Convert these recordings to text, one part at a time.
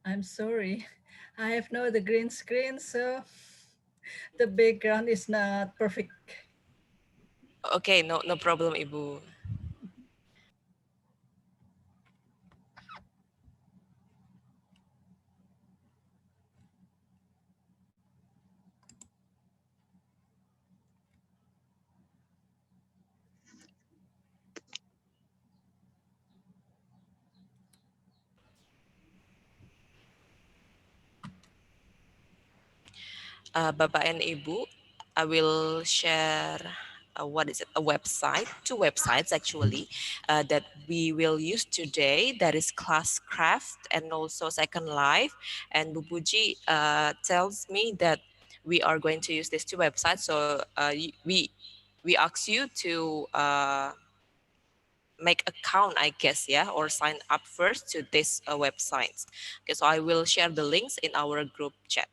I'm sorry. I have no the green screen, so the background is not perfect. Okay, no problem, Ibu. Bapak and Ibu, I will share what is it? A website, two websites actually, that we will use today. That is Classcraft and also Second Life. And Bu Puji tells me that we are going to use these two websites. So we ask you to make account, I guess, yeah, or sign up first to this websites. Okay, so I will share the links in our group chat.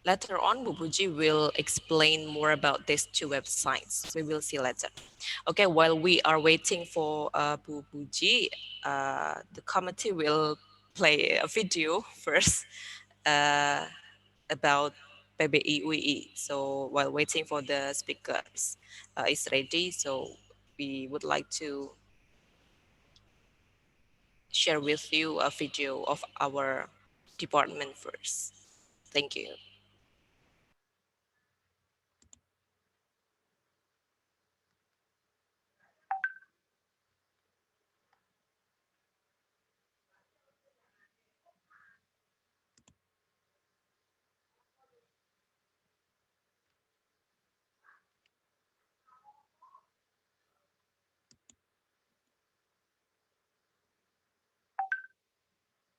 Later on, Bu Puji will explain more about these two websites. We will see later. Okay, while we are waiting for Bu Puji, the committee will play a video first about PBI UI. So while waiting for the speakers is ready, so we would like to share with you a video of our department first. Thank you.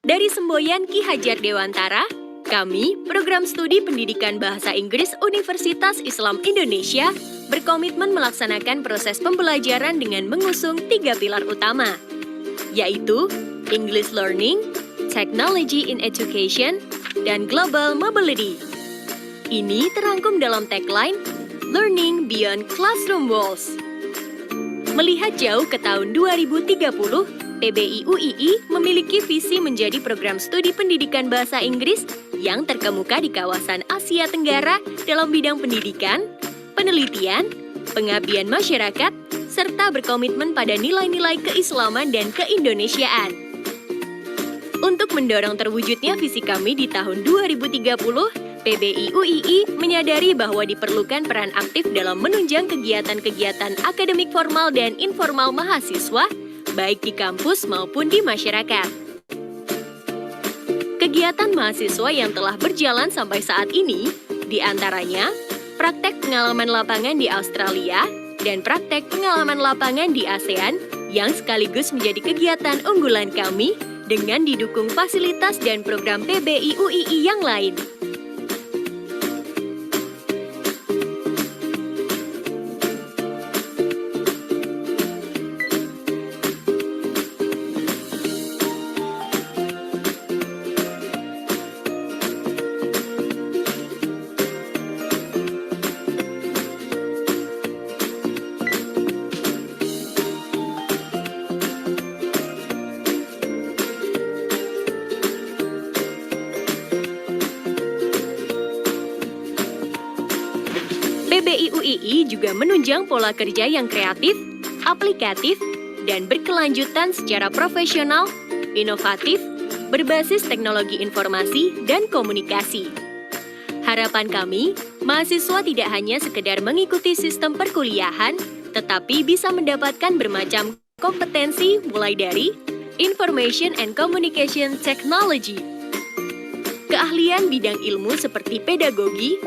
Dari semboyan Ki Hajar Dewantara, kami, Program Studi Pendidikan Bahasa Inggris Universitas Islam Indonesia, berkomitmen melaksanakan proses pembelajaran dengan mengusung 3 pilar utama, yaitu English Learning, Technology in Education, dan Global Mobility. Ini terangkum dalam tagline Learning Beyond Classroom Walls. Melihat jauh ke tahun 2030, PBI UII memiliki visi menjadi program studi pendidikan bahasa Inggris yang terkemuka di kawasan Asia Tenggara dalam bidang pendidikan, penelitian, pengabdian masyarakat, serta berkomitmen pada nilai-nilai keislaman dan keindonesiaan. Untuk mendorong terwujudnya visi kami di tahun 2030, PBI UII menyadari bahwa diperlukan peran aktif dalam menunjang kegiatan-kegiatan akademik formal dan informal mahasiswa, baik di kampus maupun di masyarakat. Kegiatan mahasiswa yang telah berjalan sampai saat ini, diantaranya praktek pengalaman lapangan di Australia dan praktek pengalaman lapangan di ASEAN yang sekaligus menjadi kegiatan unggulan kami dengan didukung fasilitas dan program PBI UII yang lain. PBI UII juga menunjang pola kerja yang kreatif, aplikatif, dan berkelanjutan secara profesional, inovatif, berbasis teknologi informasi dan komunikasi. Harapan kami, mahasiswa tidak hanya sekedar mengikuti sistem perkuliahan, tetapi bisa mendapatkan bermacam kompetensi mulai dari Information and Communication Technology, keahlian bidang ilmu seperti pedagogi,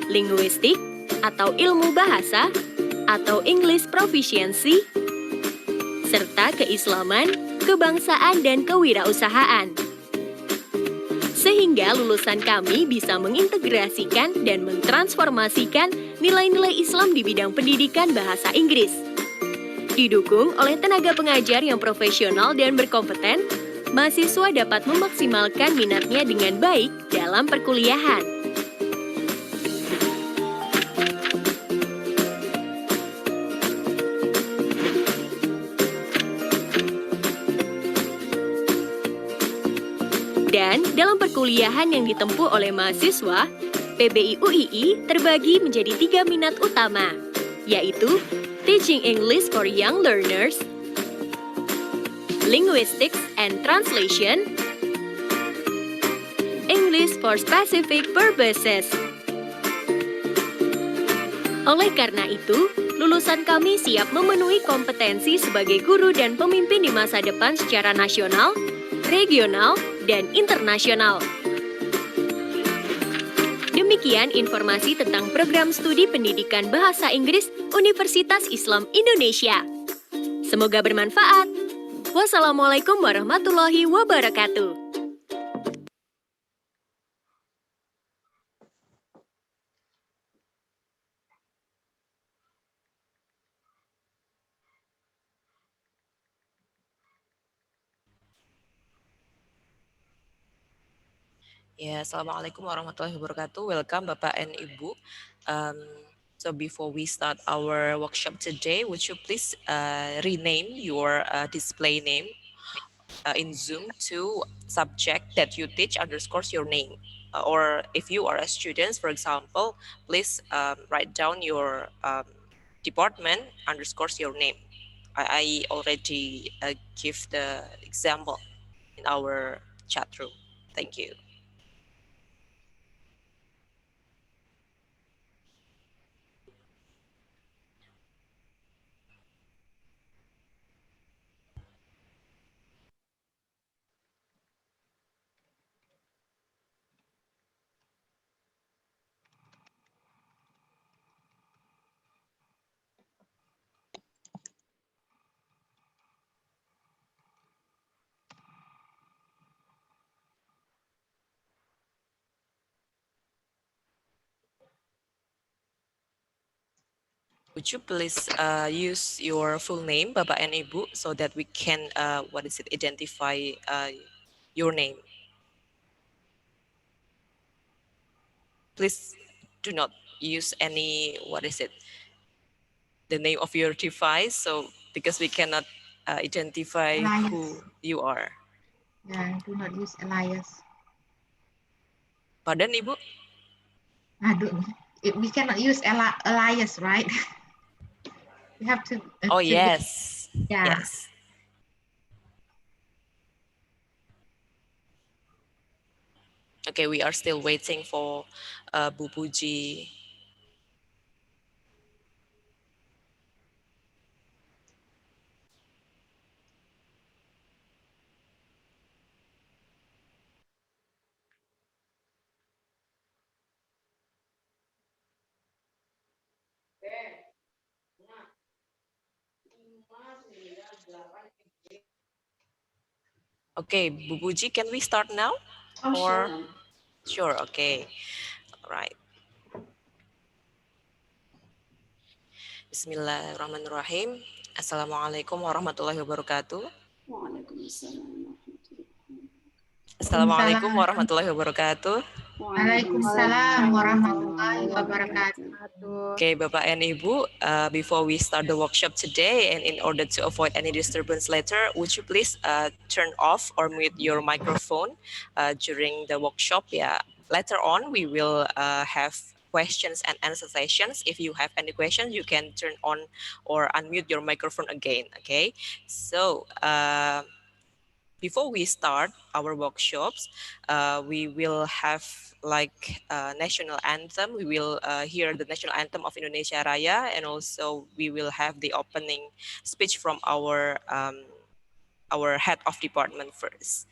linguistik, atau ilmu bahasa, atau English Proficiency, serta keislaman, kebangsaan, dan kewirausahaan. Sehingga lulusan kami bisa mengintegrasikan dan mentransformasikan nilai-nilai Islam di bidang pendidikan bahasa Inggris. Didukung oleh tenaga pengajar yang profesional dan berkompeten, mahasiswa dapat memaksimalkan minatnya dengan baik dalam perkuliahan. Dan dalam perkuliahan yang ditempuh oleh mahasiswa, PBI UII terbagi menjadi 3 minat utama, yaitu Teaching English for Young Learners, Linguistics and Translation, English for Specific Purposes. Oleh karena itu, lulusan kami siap memenuhi kompetensi sebagai guru dan pemimpin di masa depan secara nasional, regional, dan internasional. Demikian informasi tentang program studi pendidikan bahasa Inggris Universitas Islam Indonesia. Semoga bermanfaat. Wassalamualaikum warahmatullahi wabarakatuh. Ya, Assalamualaikum warahmatullahi wabarakatuh. Welcome Bapak and Ibu. So before we start our workshop today, would you please rename your display name in Zoom to subject that you teach underscores your name. Or if you are a student, for example, please write down your department underscores your name. I already give the example in our chat room. Thank you. Would you please use your full name, Bapak and Ibu, so that we can, identify your name? Please do not use any, the name of your device, so because we cannot identify Elias. who you are. Yeah, do not use Elias. Pardon, Ibu? We cannot use Elias, right? We have to. Oh, yes. Yeah. Yes. Okay, we are still waiting for Bu Puji. Okay, Bu Puji, can we start now? Oh, Or... sure. Sure, okay. All right. Bismillahirrahmanirrahim. Assalamualaikum warahmatullahi wabarakatuh. Assalamualaikum warahmatullahi wabarakatuh. Waalaikumsalam warahmatullahi wabarakatuh. Okay, Bapak and Ibu, before we start the workshop today, and in order to avoid any disturbance later, would you please turn off or mute your microphone during the workshop? Yeah. Later on, we will have questions and answer sessions. If you have any questions, you can turn on or unmute your microphone again. Okay. So before we start our workshops, we will have like national anthem. We will hear the national anthem of Indonesia Raya, and also we will have the opening speech from our head of department first.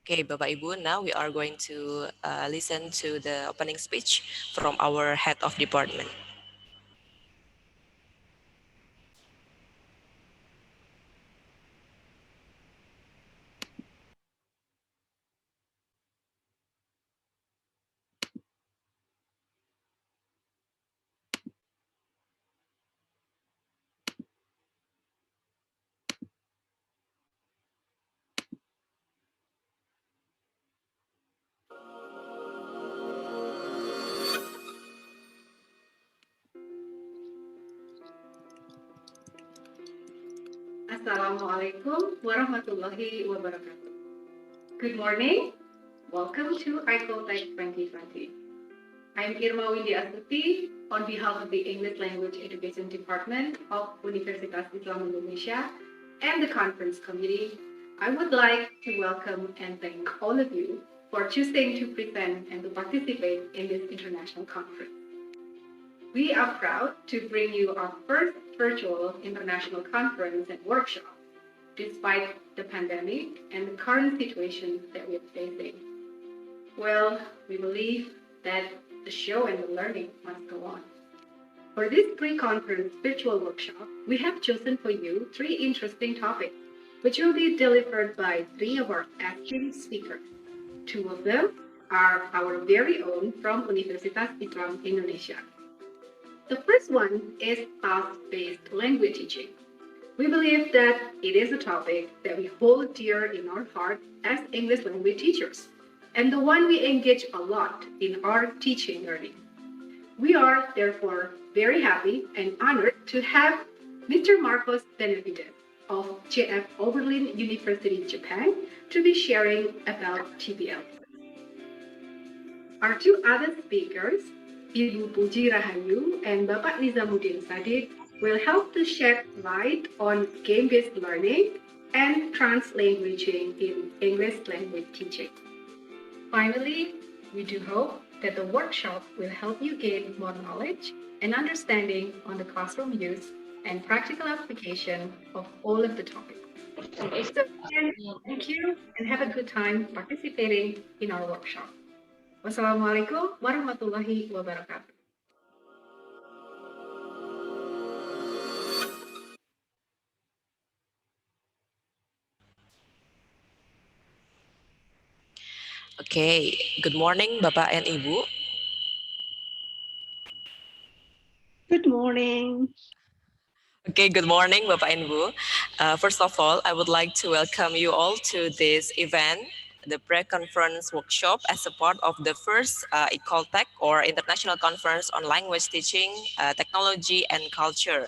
Okay, Bapak Ibu, now we are going to listen to the opening speech from our head of department. Assalamualaikum warahmatullahi wabarakatuh. Good morning. Welcome to ICOLTEC 2020. I'm Irma Windy Astuti on behalf of the English Language Education Department of Universitas Islam Indonesia and the conference committee. I would like to welcome and thank all of you for choosing to present and to participate in this international conference. We are proud to bring you our first virtual international conference and workshop, despite the pandemic and the current situation that we are facing. Well, we believe that the show and the learning must go on. For this pre-conference virtual workshop, we have chosen for you 3 interesting topics, which will be delivered by 3 of our esteemed speakers. 2 of them are our very own from Universitas Islam Indonesia. The first one is task-based language teaching. We believe that it is a topic that we hold dear in our heart as English language teachers, and the one we engage a lot in our teaching learning. We are therefore very happy and honored to have Mr. Marcos Benavides of JF Oberlin University, Japan, to be sharing about TBL. Our 2 other speakers, Ibu Puji Rahayu and Bapak Nizamuddin Sadid, will help to shed light on game-based learning and translanguaging in English language teaching. Finally, we do hope that the workshop will help you gain more knowledge and understanding on the classroom use and practical application of all of the topics. So again, thank you and have a good time participating in our workshop. Wassalamualaikum warahmatullahi wabarakatuh. Okay, good morning Bapak and Ibu. Good morning. Okay, good morning Bapak and Ibu. First of all, I would like to welcome you all to this event, the pre-conference workshop as a part of the first ICOLTEC or International Conference on Language Teaching, Technology and Culture.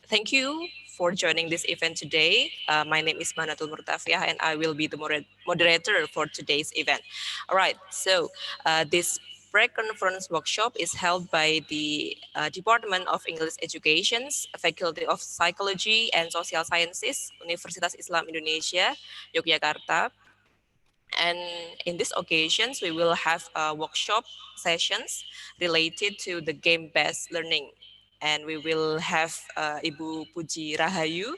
Thank you for joining this event today. My name is Banatul Murtafi'ah and I will be the moderator for today's event. All right, so this pre-conference workshop is held by the Department of English Education, Faculty of Psychology and Social Sciences, Universitas Islam Indonesia, Yogyakarta. And in these occasions, we will have workshop sessions related to the game-based learning. And we will have Ibu Puji Rahayu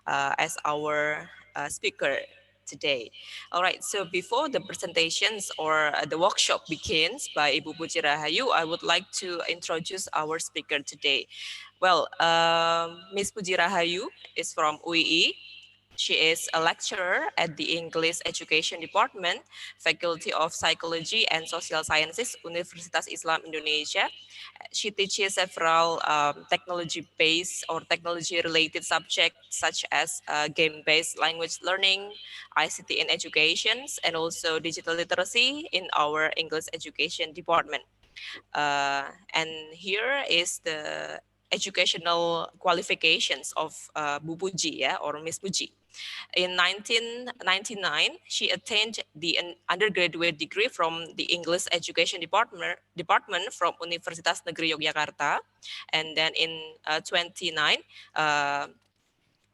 as our speaker today. All right, so before the presentations or the workshop begins by Ibu Puji Rahayu, I would like to introduce our speaker today. Well, Ms. Puji Rahayu is from UII. She is a lecturer at the English Education Department, Faculty of Psychology and Social Sciences, Universitas Islam Indonesia. She teaches several technology-based or technology-related subjects such as game-based language learning, ICT in education, and also digital literacy in our English Education Department. And here is the educational qualifications of Bu Puji, or Miss Puji. In 1999, she attained the undergraduate degree from the English Education Department from Universitas Negeri Yogyakarta. And then in 29,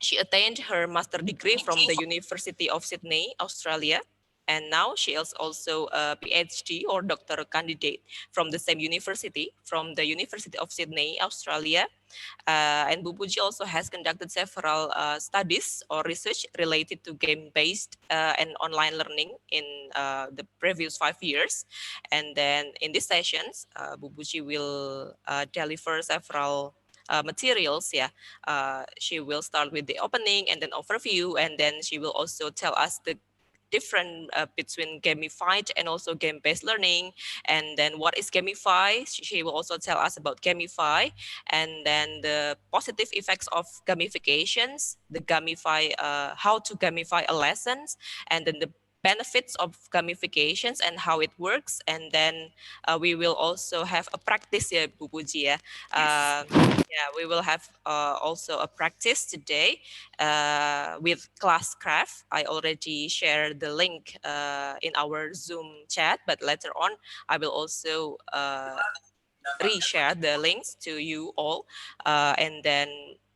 she attained her master degree from the University of Sydney, Australia. And now she is also a PhD or doctoral candidate from the same university, from the University of Sydney, Australia. And Bu Puji also has conducted several studies or research related to game-based and online learning in the previous 5 years. And then in these sessions, Bu Puji will deliver several materials. Yeah, she will start with the opening and then overview, and then she will also tell us the different between gamified and also game-based learning, and then what is gamify. She will also tell us about gamify, and then the positive effects of gamifications, the gamify, how to gamify a lessons, and then the benefits of gamifications and how it works. And then we will also have a practice here, Bu Puji. Yeah, we will have also a practice today with Classcraft. I already shared the link in our Zoom chat, but later on I will also reshare the links to you all. And then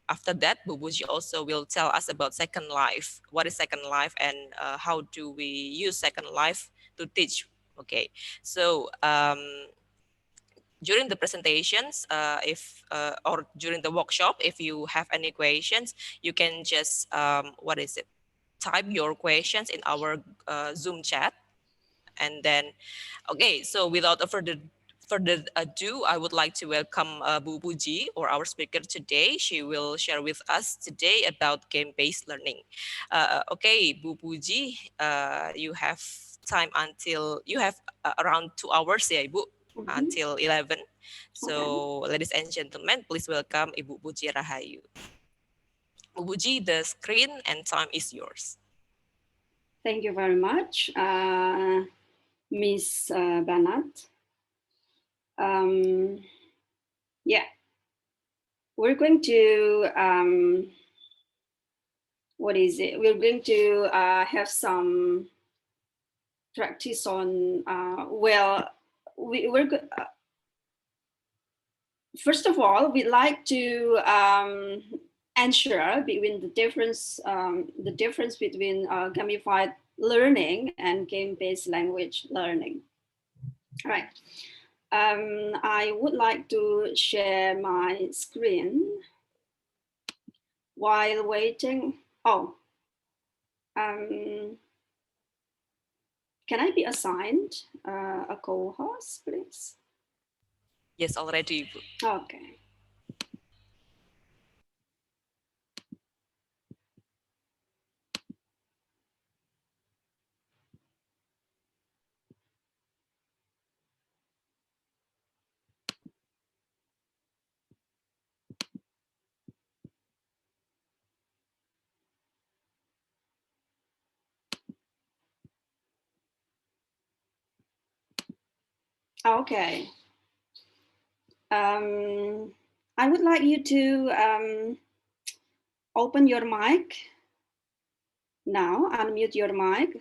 after that, Bu Puji also will tell us about Second Life. What is Second Life, and how do we use Second Life to teach? Okay, so during the presentations, if or during the workshop, if you have any questions, you can just type your questions in our Zoom chat. And then, okay, so without a further ado, I would like to welcome Bu Puji, or our speaker today. She will share with us today about game-based learning. Okay, Bu Puji, you have time until you have around 2 hours, ya, Ibu, until 11. So, ladies and gentlemen, please welcome Ibu Puji Rahayu. Bu Puji, the screen and time is yours. Thank you very much, Miss Banat. Yeah, we're going to, what is it? We're going to have some practice on, first of all, we'd like to ensure between the difference between gamified learning and game-based language learning. All right. I would like to share my screen while waiting. Oh, can I be assigned a co-host, please? Yes, already. Okay. Okay. I would like you to open your mic now, unmute your mic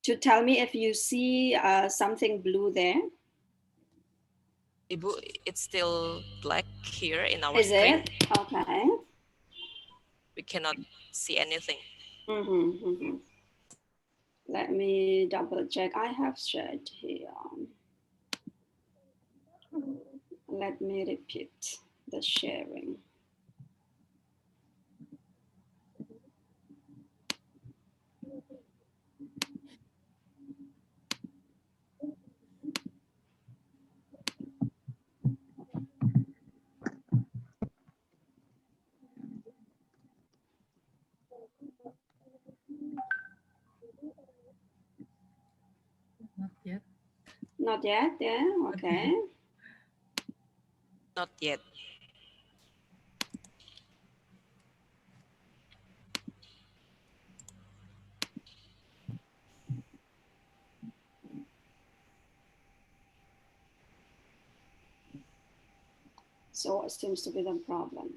to tell me if you see something blue there. Ibu, it's still black here in our Is screen. it? Okay. We cannot see anything. Let me double check. I have shared here. Let me repeat the sharing. Not yet. Not yet, yeah, okay. Not yet. So what seems to be the problem?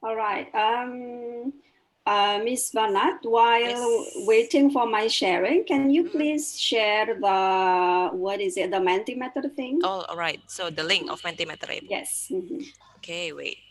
All right. Miss Banat, while Yes. waiting for my sharing, can you please share the, what is it, the Mentimeter thing? Oh, all right. So the link of Mentimeter, Ibu. Yes. Okay, wait.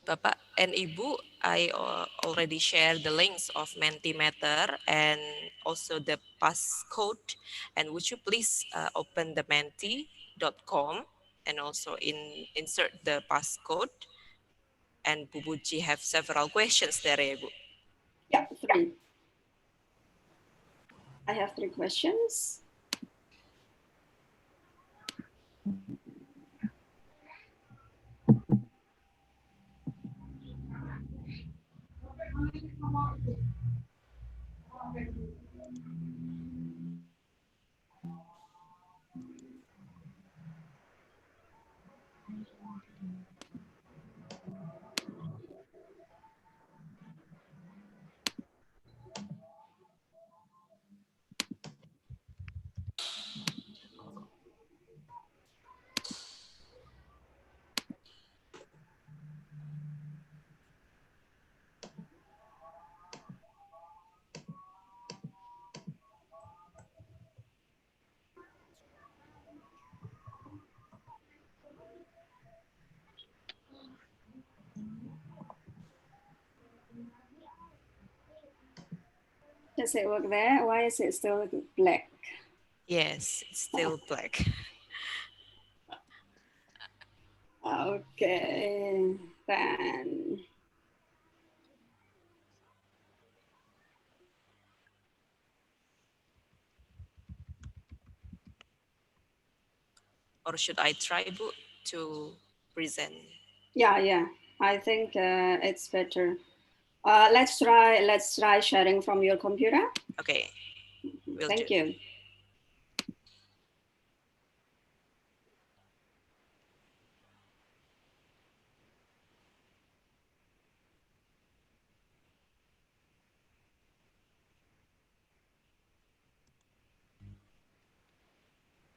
Bapak and Ibu, I already shared the links of Mentimeter and also the passcode. And would you please open the menti.com and also insert the passcode? And Bu Puji have several questions there, ya, Bu. Yeah, 3. I have 3 questions. Does it work there? Why is it still black? Yes, it's still black. Okay, then. Or should I try, Bu, to present? Yeah. I think it's better. Let's try sharing from your computer. Okay, will Thank do. you.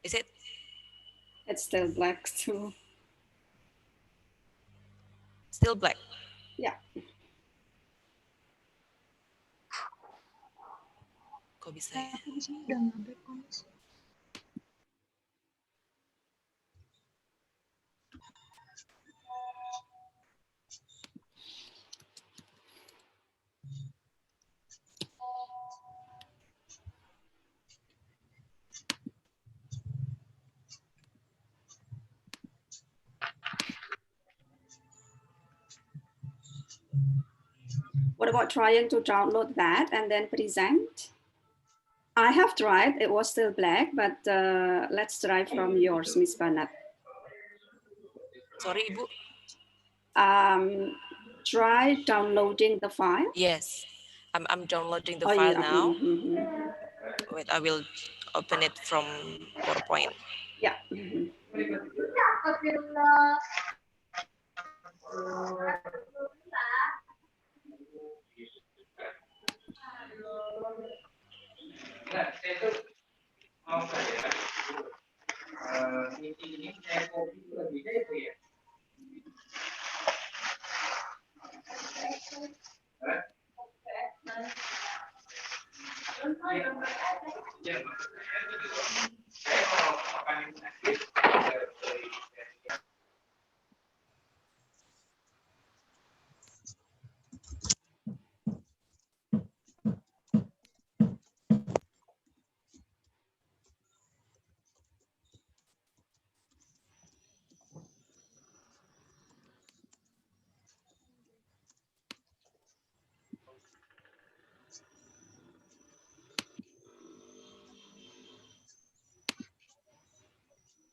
Is it? It's still black too. Still black? Yeah. Kok bisa ya? Aku di sini udah nge-update kok, Miss. What about trying to download that and then present? I have tried. It was still black, but let's try from yours, Miss Banat. Sorry, Ibu. Try downloading the file. Yes, I'm downloading the Oh, file yeah. now. Wait, I will open it from PowerPoint. Yeah.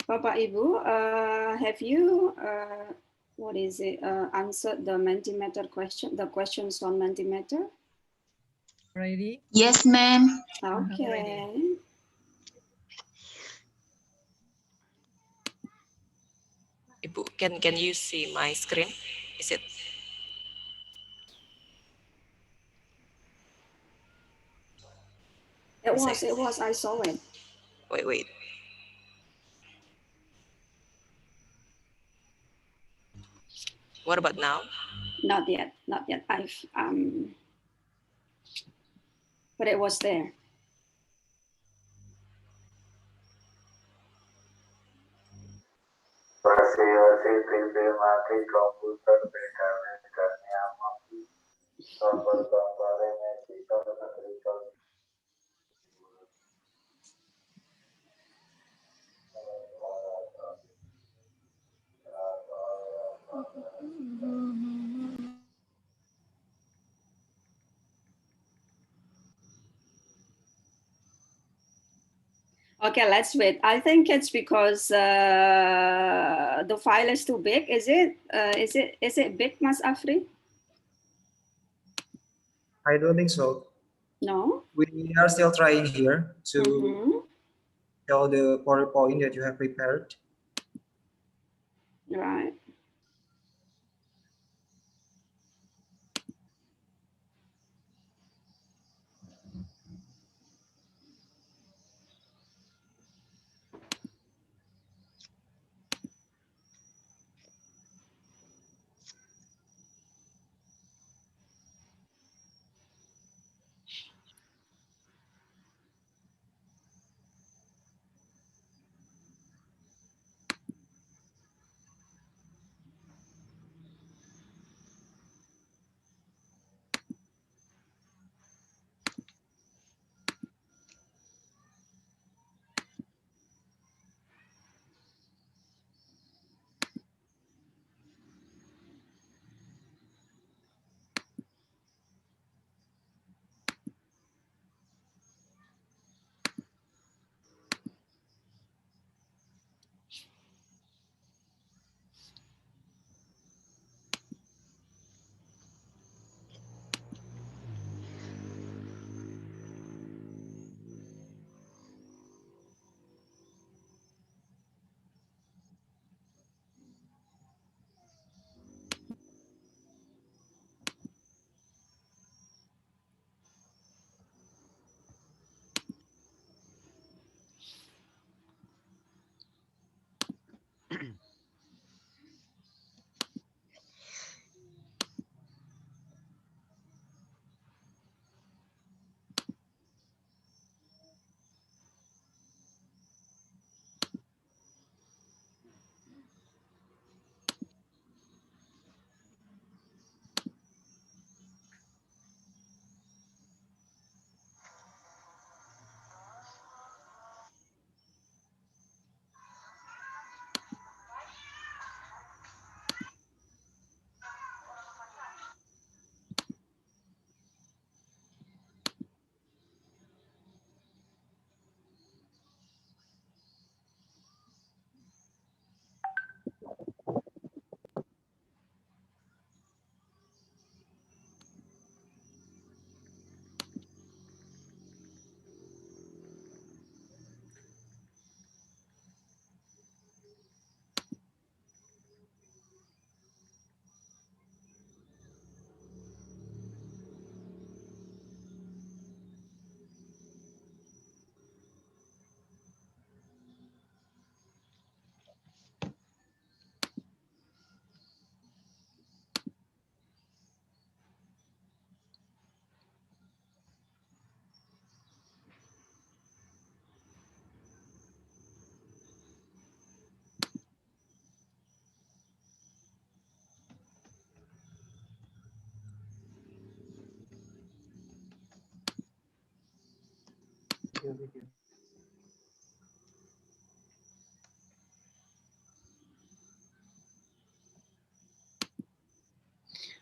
Bapak Ibu, have you answered the Mentimeter question, the questions on Mentimeter? Ready? Yes, ma'am. Okay. Ibu, can you see my screen? Is it? It was, I saw it. Wait. What about now? Not yet, not yet. But it was there. Masih-masih mati komputer beda-bedanya gambar-gambarnya kita Okay, let's wait. I think it's because the file is too big. Is it? Is it big, Mas Afri? I don't think so. No. We are still trying here to Mm-hmm. show the PowerPoint that you have prepared. Right.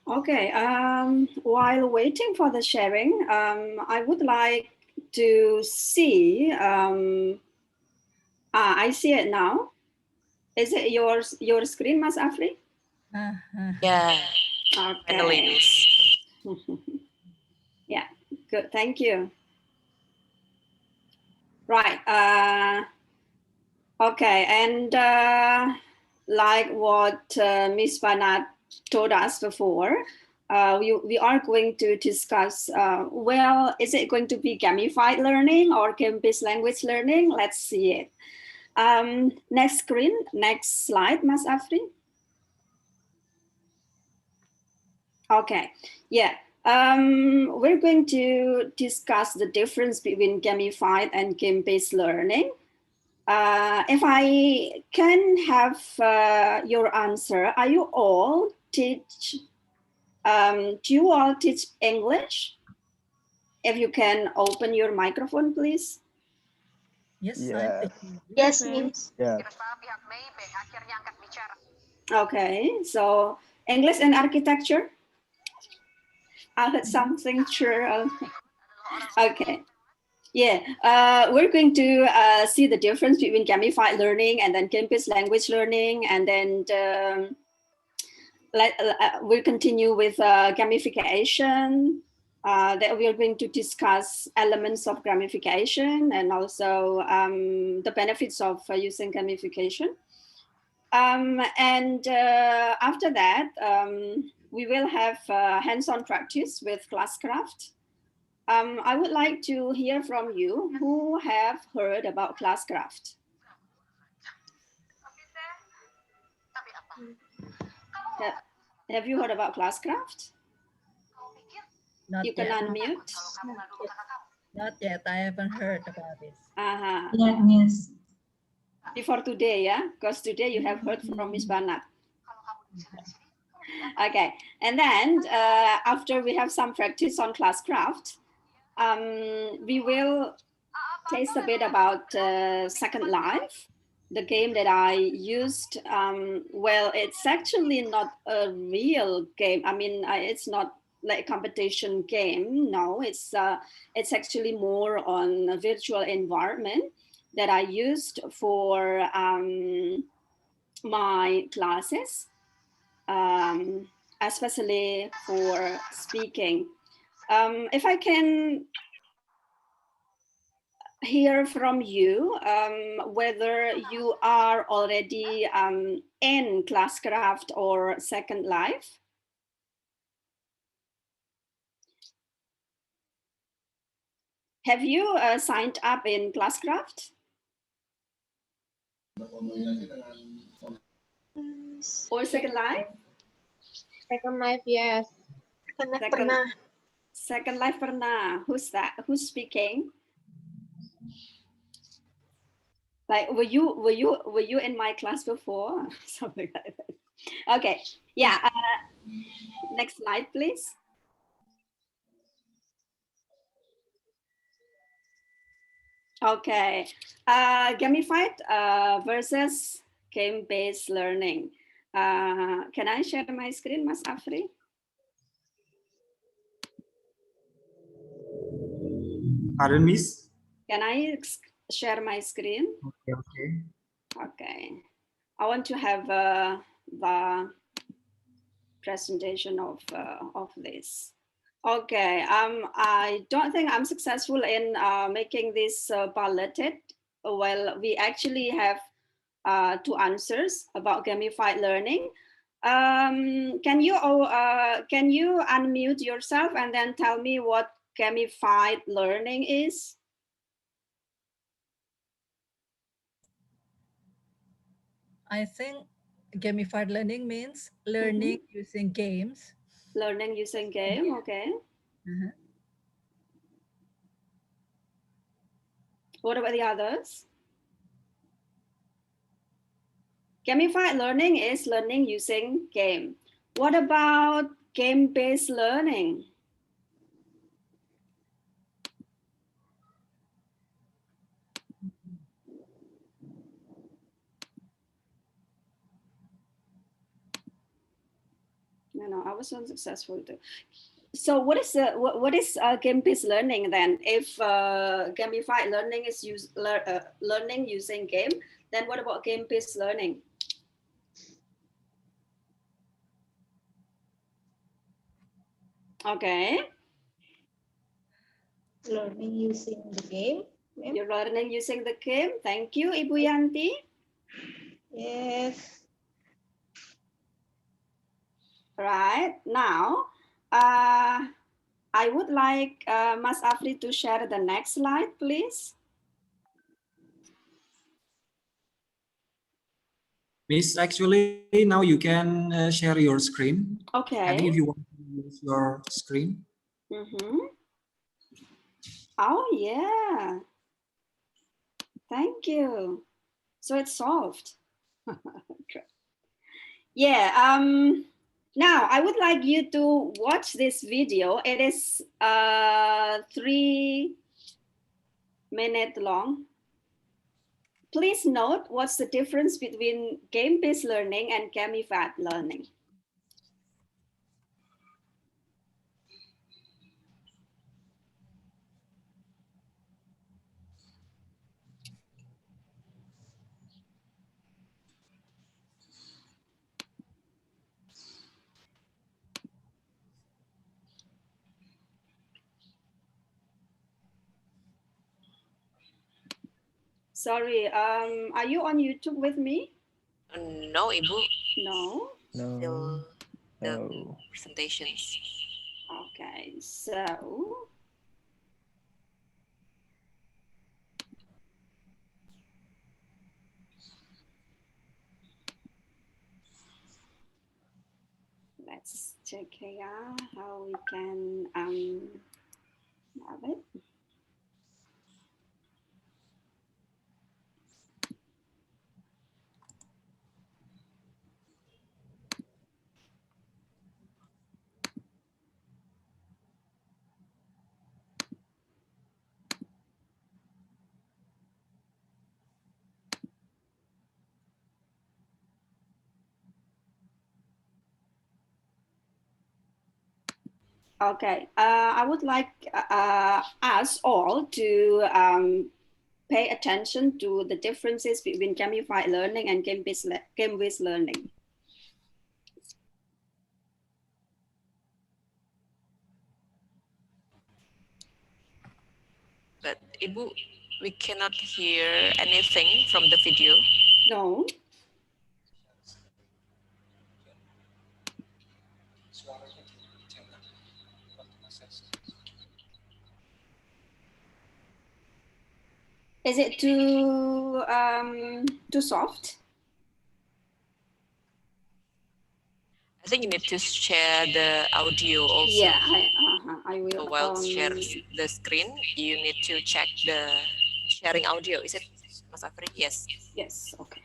Okay, while waiting for the sharing, I would like to see, I see it now. Is it your screen, Mas Afri? Yeah, finally, Okay. Miss. Yeah, good, thank you. Right, okay, and like what Miss Banat told us before, we are going to discuss, well, is it going to be gamified learning or game-based language learning? Let's see it. Next screen, next slide, Mas Afri. Okay, yeah. We're going to discuss the difference between gamified and game-based learning. If I can have your answer, are you all teach? Do you all teach English? If you can open your microphone, please. Yes, Yes. Yes, Miss. Yeah. Okay, so English and architecture. I heard something true. Okay. Yeah, we're going to see the difference between gamified learning and then game-based language learning, and then we'll continue with gamification. That we are going to discuss elements of gamification and also the benefits of using gamification. And after that, we will have hands-on practice with Classcraft. I would like to hear from you who have heard about Classcraft. Have you heard about Classcraft? Not You can yet. unmute. Not yet. I haven't heard about this. Yeah, Miss. Before today, yeah? Because today you have heard from Miss Banat. Okay, and then after we have some practice on Classcraft, we will taste a bit about Second Life, the game that I used. Well, it's actually not a real game. I mean, it's not like a competition game. No, it's actually more on a virtual environment that I used for my classes, especially for speaking. If I can hear from you whether you are already in Classcraft or Second Life. Have you signed up in Classcraft? Or Second Life? Second Life, yes. Second Life pernah. Who's that? Who's speaking? Like, were you in my class before? Something like that. Okay, yeah. Next slide, please. Okay, gamified versus game-based learning. Can I share my screen, Mas Afri? Pardon, Miss? Can I share my screen? Okay, okay. Okay. I want to have the presentation of this. Okay. I don't think I'm successful in making this bulleted. Well, we actually have two answers about gamified learning. Can you unmute yourself and then tell me what gamified learning is? I think gamified learning means learning using games. Learning using game, okay. What about the others? Gamified learning is learning using game. What about game-based learning? No, I was unsuccessful too. So what is game-based learning then? If gamified learning is learning using game, then what about game-based learning? Okay. Learning using the game. You're learning using the game. Thank you, Ibu Yanti. Yes. Right. Now, I would like Mas Afri to share the next slide, please. Miss, actually, now you can share your screen. Okay. I think if you want to use your screen. Oh, yeah. Thank you. So it's solved. Great. Yeah. Now I would like you to watch this video. It is 3 minutes long. Please note what's the difference between game-based learning and gamified learning. Sorry, are you on YouTube with me? No, Ibu. No. Still the presentations. Okay, so let's check here how we can have it. Okay, I would like us all to pay attention to the differences between gamified learning and game-based learning. But Ibu, we cannot hear anything from the video. No. Is it too soft? I think you need to share the audio also. Yeah, I will. So while share the screen, you need to check the sharing audio. Is it, Mas Afri? Yes. Yes, okay.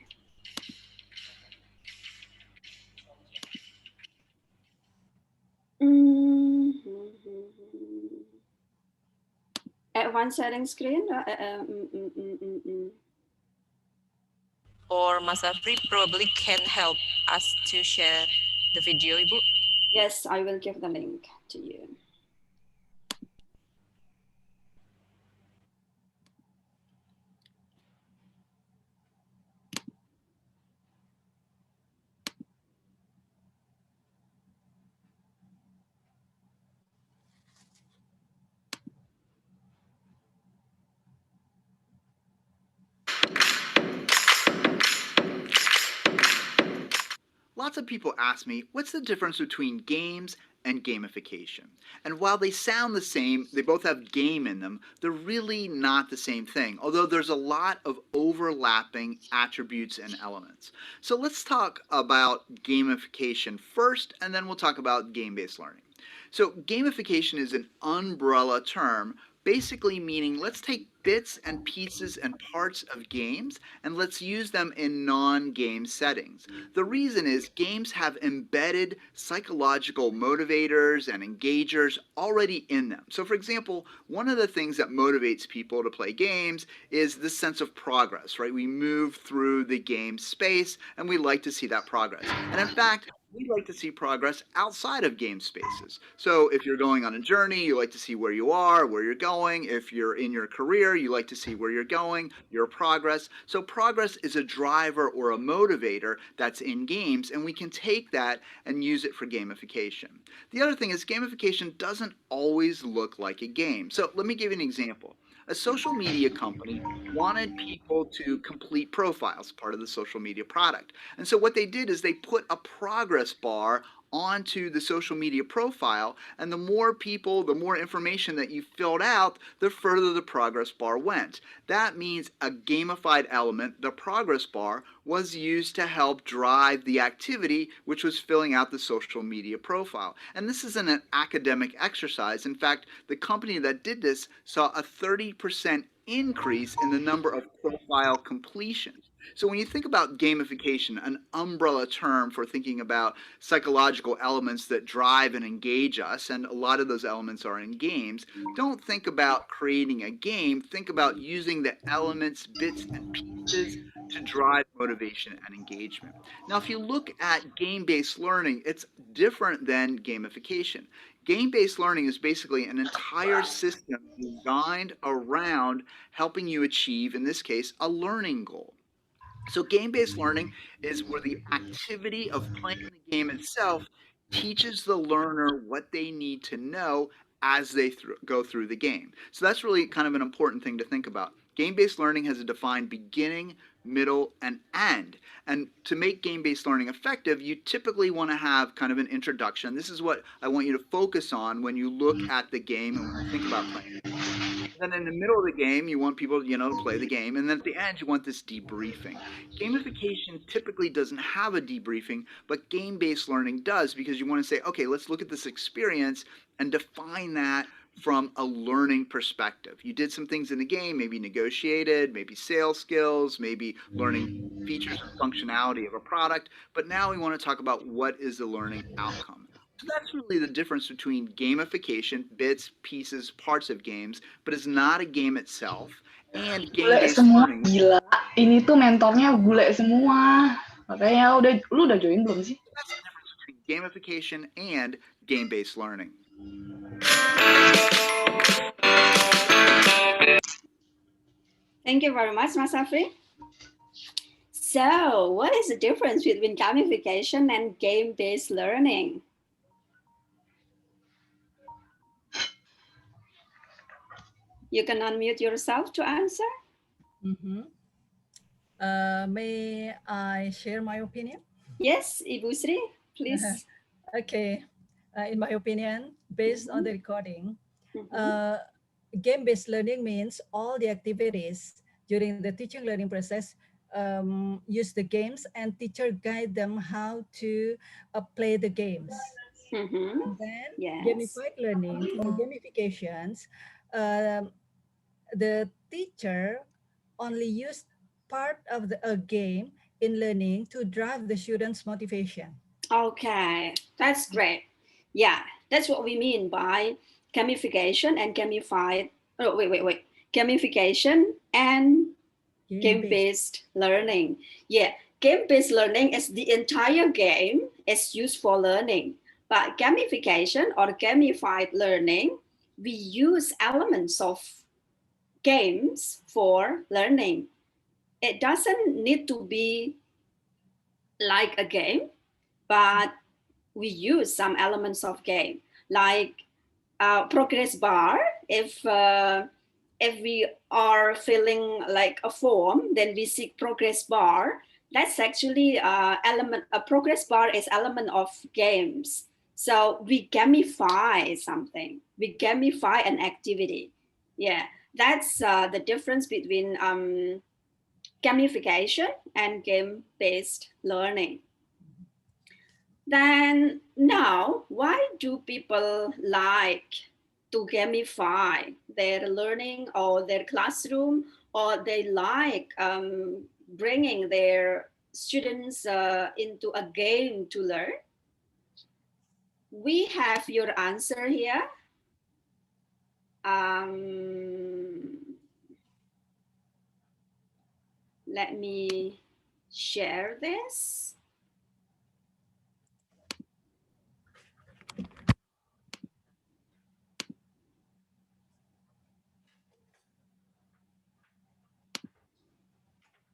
Advanced setting screen. Or Mas Afri probably can help us to share the video, Ibu. Yes, I will give the link to you. Lots of people ask me, what's the difference between games and gamification? And while they sound the same, they both have game in them, they're really not the same thing, although there's a lot of overlapping attributes and elements. So let's talk about gamification first, and then we'll talk about game-based learning. So gamification is an umbrella term, basically meaning let's take bits and pieces and parts of games and let's use them in non-game settings. The reason is games have embedded psychological motivators and engagers already in them. So for example, one of the things that motivates people to play games is the sense of progress, right? We move through the game space and we like to see that progress. And in fact, we like to see progress outside of game spaces. So if you're going on a journey, you like to see where you are, where you're going. If you're in your career, you like to see where you're going, your progress. So progress is a driver or a motivator that's in games, and we can take that and use it for gamification. The other thing is gamification doesn't always look like a game. So let me give you an example. A social media company wanted people to complete profiles, part of the social media product. And so what they did is they put a progress bar onto the social media profile, and the more people, the more information that you filled out, the further the progress bar went. That means a gamified element, the progress bar, was used to help drive the activity, which was filling out the social media profile. And this isn't an academic exercise. In fact, the company that did this saw a 30% increase in the number of profile completions. So when you think about gamification, an umbrella term for thinking about psychological elements that drive and engage us, and a lot of those elements are in games, don't think about creating a game. Think about using the elements, bits, and pieces to drive motivation and engagement. Now, if you look at game-based learning, it's different than gamification. Game-based learning is basically an entire system designed around helping you achieve, in this case, a learning goal. So game-based learning is where the activity of playing the game itself teaches the learner what they need to know as they go through the game. So that's really kind of an important thing to think about. Game-based learning has a defined beginning, middle, and end. And to make game-based learning effective, you typically want to have kind of an introduction. This is what I want you to focus on when you look at the game and when you think about playing. Then in the middle of the game, you want people, to play the game. And then at the end, you want this debriefing. Gamification typically doesn't have a debriefing, but game-based learning does, because you want to say, okay, let's look at this experience and define that from a learning perspective. You did some things in the game, maybe negotiated, maybe sales skills, maybe learning features and functionality of a product. But now we want to talk about what is the learning outcome. So that's really the difference between gamification, bits, pieces, parts of games, but it's not a game itself, and Bule game-based semua, learning. gila. Ini tuh mentornya bule semua. Makanya lu udah join belum sih? That's the difference between gamification and game-based learning. Thank you very much, Mas Afri. So, what is the difference between gamification and game-based learning? You can unmute yourself to answer. May I share my opinion? Yes, Ibu Sri, please. Okay. In my opinion, based on the recording, game-based learning means all the activities during the teaching learning process use the games, and teacher guide them how to play the games. And then gamified learning or gamifications, the teacher only use part of a game in learning to drive the students' motivation. Okay, that's great. Yeah, that's what we mean by gamification and gamified. Oh, wait. Gamification and game-based learning. Yeah, game-based learning is the entire game is used for learning. But gamification or gamified learning, we use elements of games for learning. It doesn't need to be like a game, but we use some elements of game, like progress bar. If we are filling like a form, then we seek progress bar. That's actually element. A progress bar is element of games. So we gamify something. We gamify an activity. Yeah, that's the difference between gamification and game-based learning. Then now, why do people like to gamify their learning or their classroom, or they like bringing their students into a game to learn? We have your answer here. Let me share this.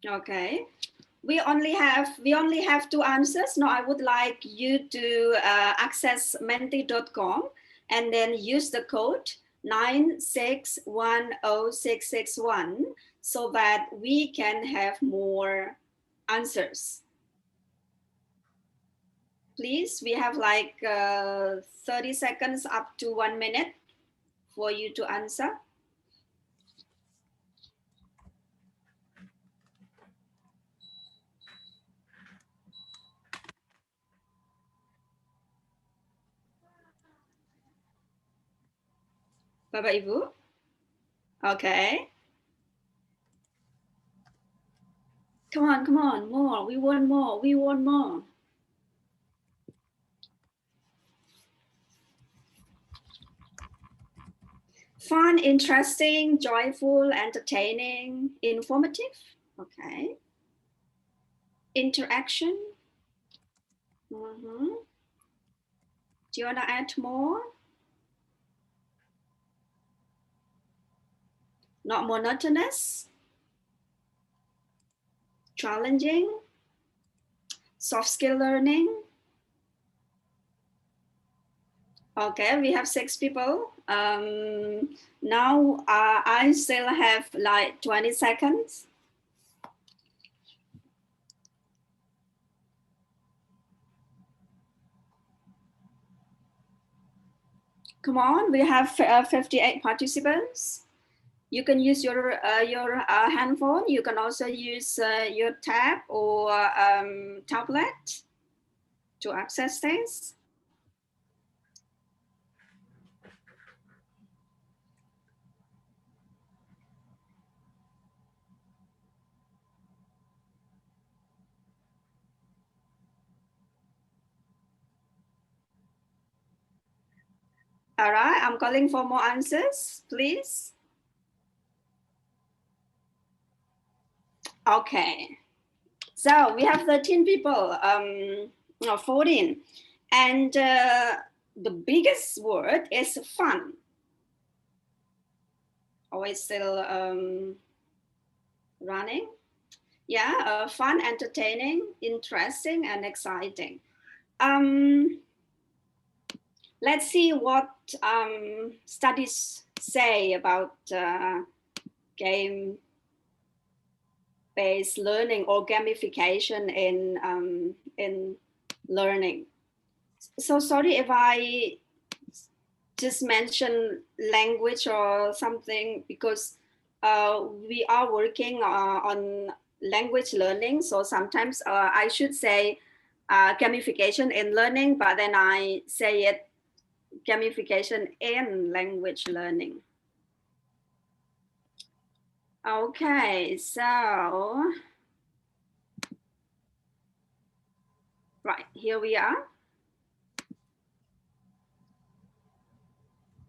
Okay, we only have 2 answers. Now I would like you to access menti.com and then use the code 9610661 so that we can have more answers. Please, we have like 30 seconds up to 1 minute for you to answer. Bapak Ibu? Okay. Come on, more. We want more. We want more. Fun, interesting, joyful, entertaining, informative. Okay. Interaction. Do you want to add more? Not monotonous. Challenging. Soft skill learning. Okay, we have 6 people. Now I still have like 20 seconds. Come on, we have 58 participants. You can use your handphone. You can also use your tab or tablet to access things. All right, I'm calling for more answers, please. Okay, so we have 13 people, 14, and the biggest word is fun. Always still running. Yeah, fun, entertaining, interesting, and exciting. Let's see what studies say about game-based learning or gamification in learning. So sorry if I just mention language or something, because we are working on language learning. So sometimes I should say gamification in learning, but then I say it gamification in language learning. Okay, so right, here we are.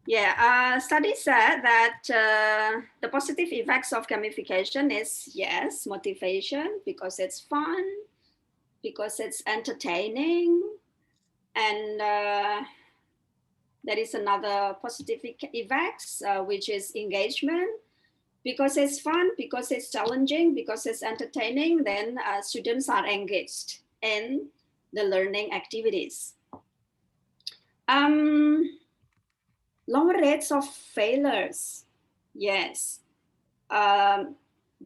Yeah, studies said that the positive effects of gamification is, yes, motivation, because it's fun, because it's entertaining, and there is another positive effects, which is engagement, because it's fun, because it's challenging, because it's entertaining, then students are engaged in the learning activities. Lower rates of failures. Yes.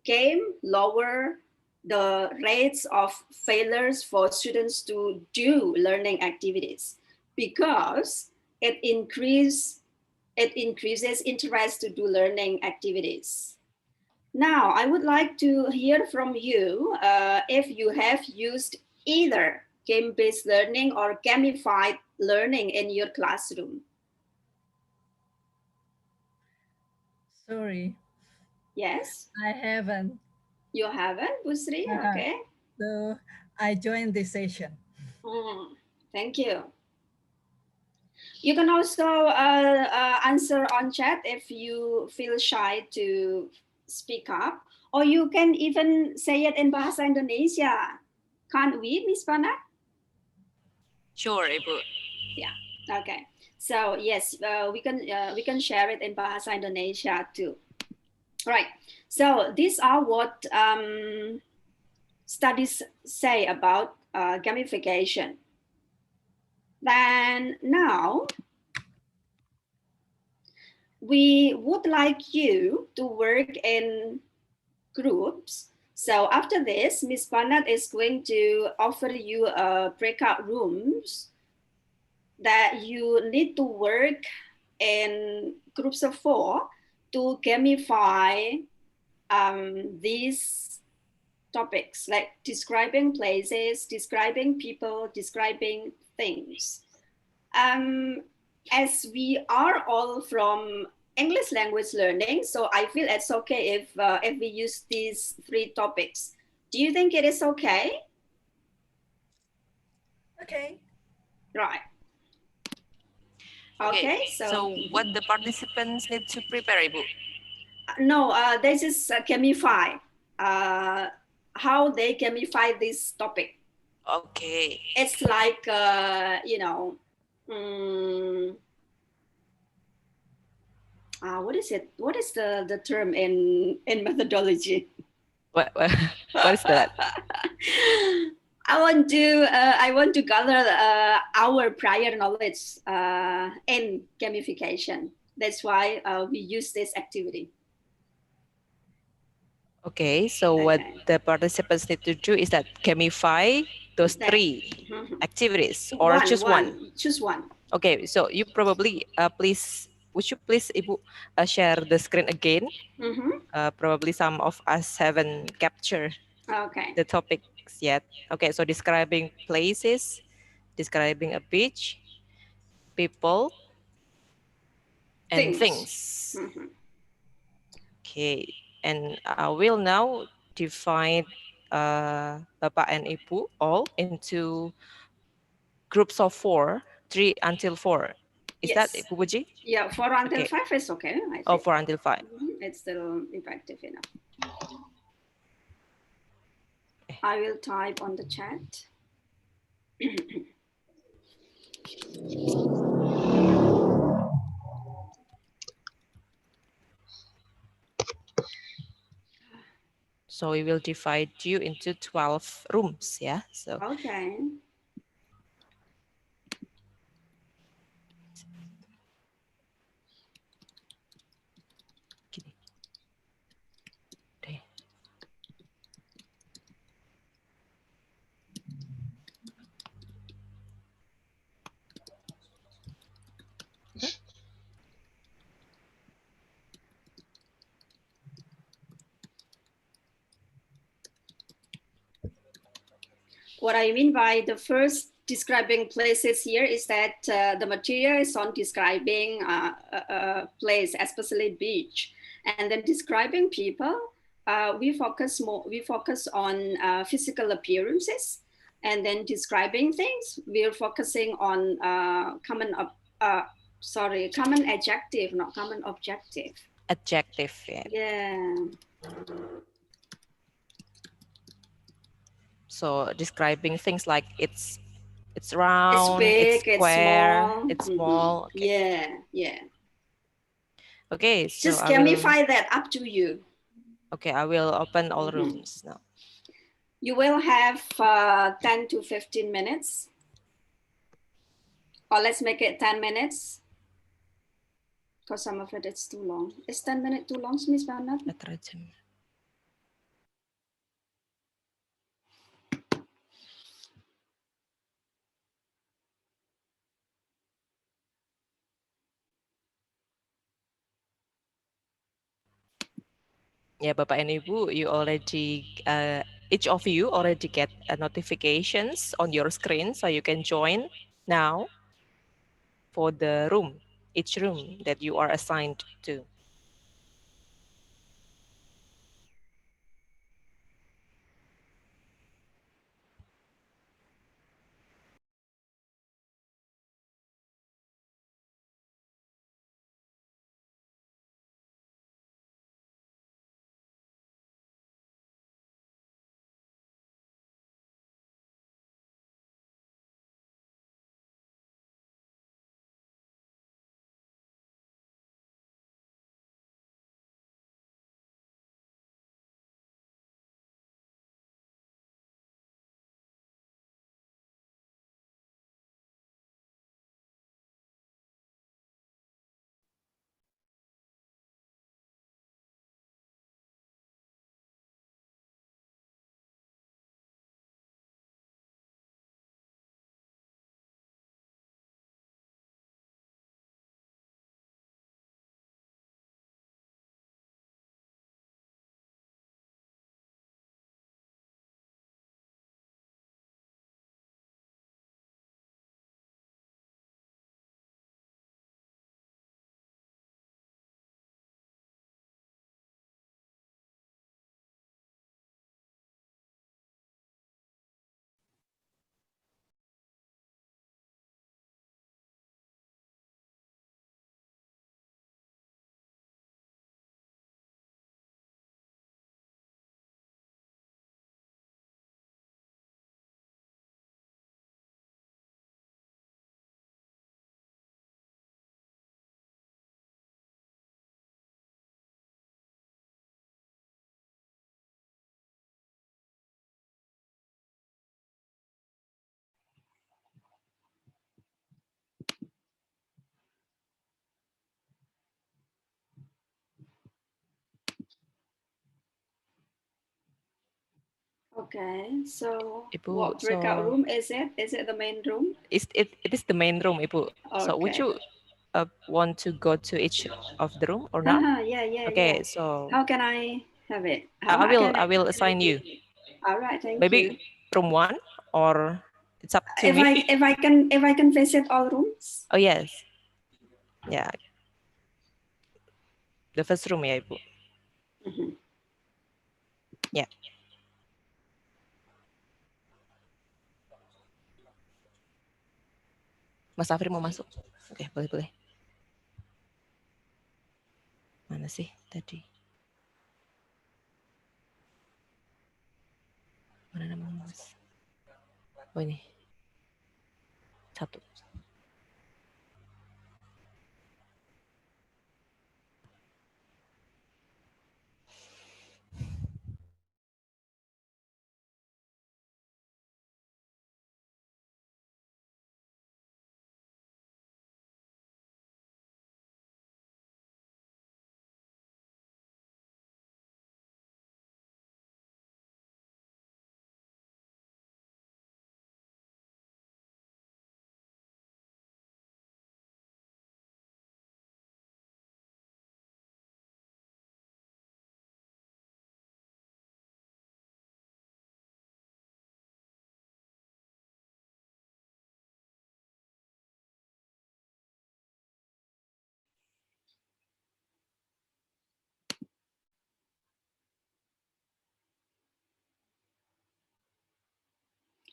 Game lower the rates of failures for students to do learning activities, because it increases interest to do learning activities. Now, I would like to hear from you if you have used either game-based learning or gamified learning in your classroom. Sorry. Yes. I haven't. You haven't, Busri? Okay. So I joined this session. Thank you. You can also answer on chat if you feel shy to speak up, or you can even say it in Bahasa Indonesia. Can't we, Miss Pana? Sure, Ibu. Yeah. Okay. So yes, we can share it in Bahasa Indonesia too. Right. So these are what studies say about gamification. Then now, we would like you to work in groups So after this, Miss Banat is going to offer you breakout rooms that you need to work in groups of 4 to gamify these topics, like describing places, describing people, describing things. As we are all from English language learning, so I feel it's okay if we use these 3 topics. Do you think it is okay? Okay. Right. Okay, Okay, so what the participants need to prepare, Ibu? No, this is gamify. How they gamify this topic. Okay. It's like, you know, what is it? What is the term in methodology? What is that? I want to gather our prior knowledge in gamification. That's why we use this activity. Okay, so what the participants need to do is that gamify those 3 activities, or choose one. Choose one. Okay, so you probably would you please, Ibu, share the screen again? Probably some of us haven't captured the topics yet. Okay, so describing places, describing a beach, people, and things. Okay, and I will now divide Bapak and Ibu all into groups of 4, 3 until 4. Is that Ibu Puji? Yeah, 4 until 5 is okay, I think. Oh, 4 until 5. It's still effective enough. I will type on the chat. So we will divide you into 12 rooms, yeah? So okay. What I mean by the first describing places here is that the material is on describing a place, especially beach, and then describing people. We focus on physical appearances, and then describing things. We're focusing on common adjective, not common objective. Adjective, yeah. Yeah. So describing things like it's round, it's big, it's square, it's small. Okay. Yeah. Okay, so just gamify that up to you. Okay, I will open all rooms now. You will have 10 to 15 minutes. Or let's make it 10 minutes. Because some of it is too long. Is 10 minutes too long, Miss Banat? Yeah, Bapak and Ibu, you already, each of you already get notifications on your screen, so you can join now for the room, each room that you are assigned to. Okay, so Ibu, what breakout so room is it? Is it the main room? it is the main room, Ibu. So would Okay. you want to go to each of the room or not? Yeah. Okay, so how can I have it? I will assign you. All right, thank Maybe you. room 1 or it's up to If me. I can visit all rooms. Oh yes, yeah. The first room ya Ibu. Ya. Mas Afri mau masuk? Oke, boleh. Mana sih tadi? Mana nama Mas? Oh ini. 1.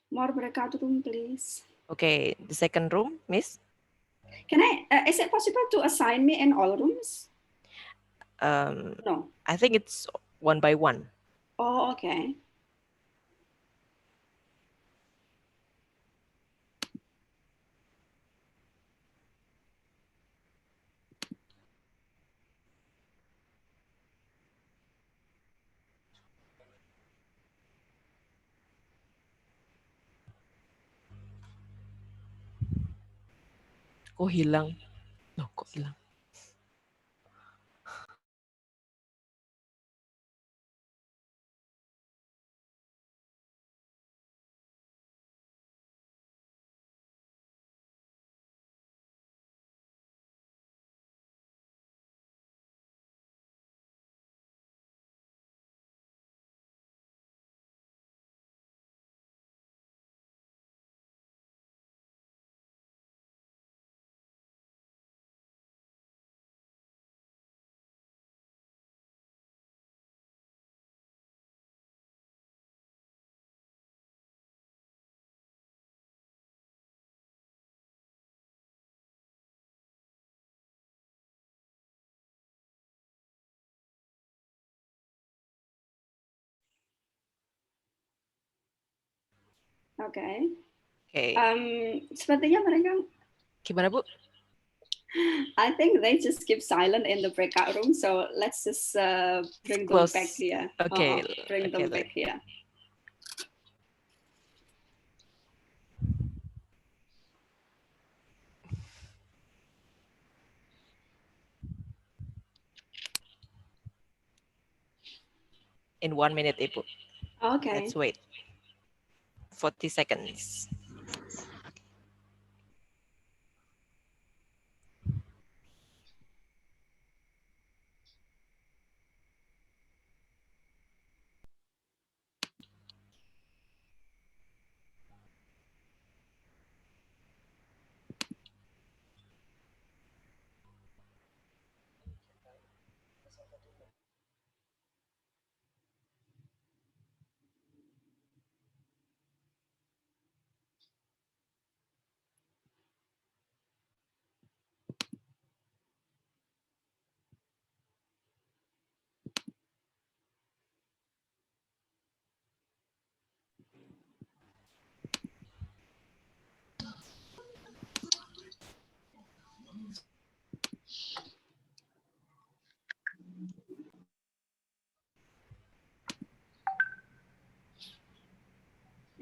More breakout room, please. Okay, the second room, Miss. Can is it possible to assign me in all rooms? No. I think it's 1 by 1. Oh, okay. Kok hilang? Loh, kok hilang? Okay. Okay. Sepertinya mereka. Gimana Bu? I think they just keep silent in the breakout room, so let's just bring them back here. Okay. Bring them back here. In 1 minute, Ibu. Okay. Let's wait. 40 seconds.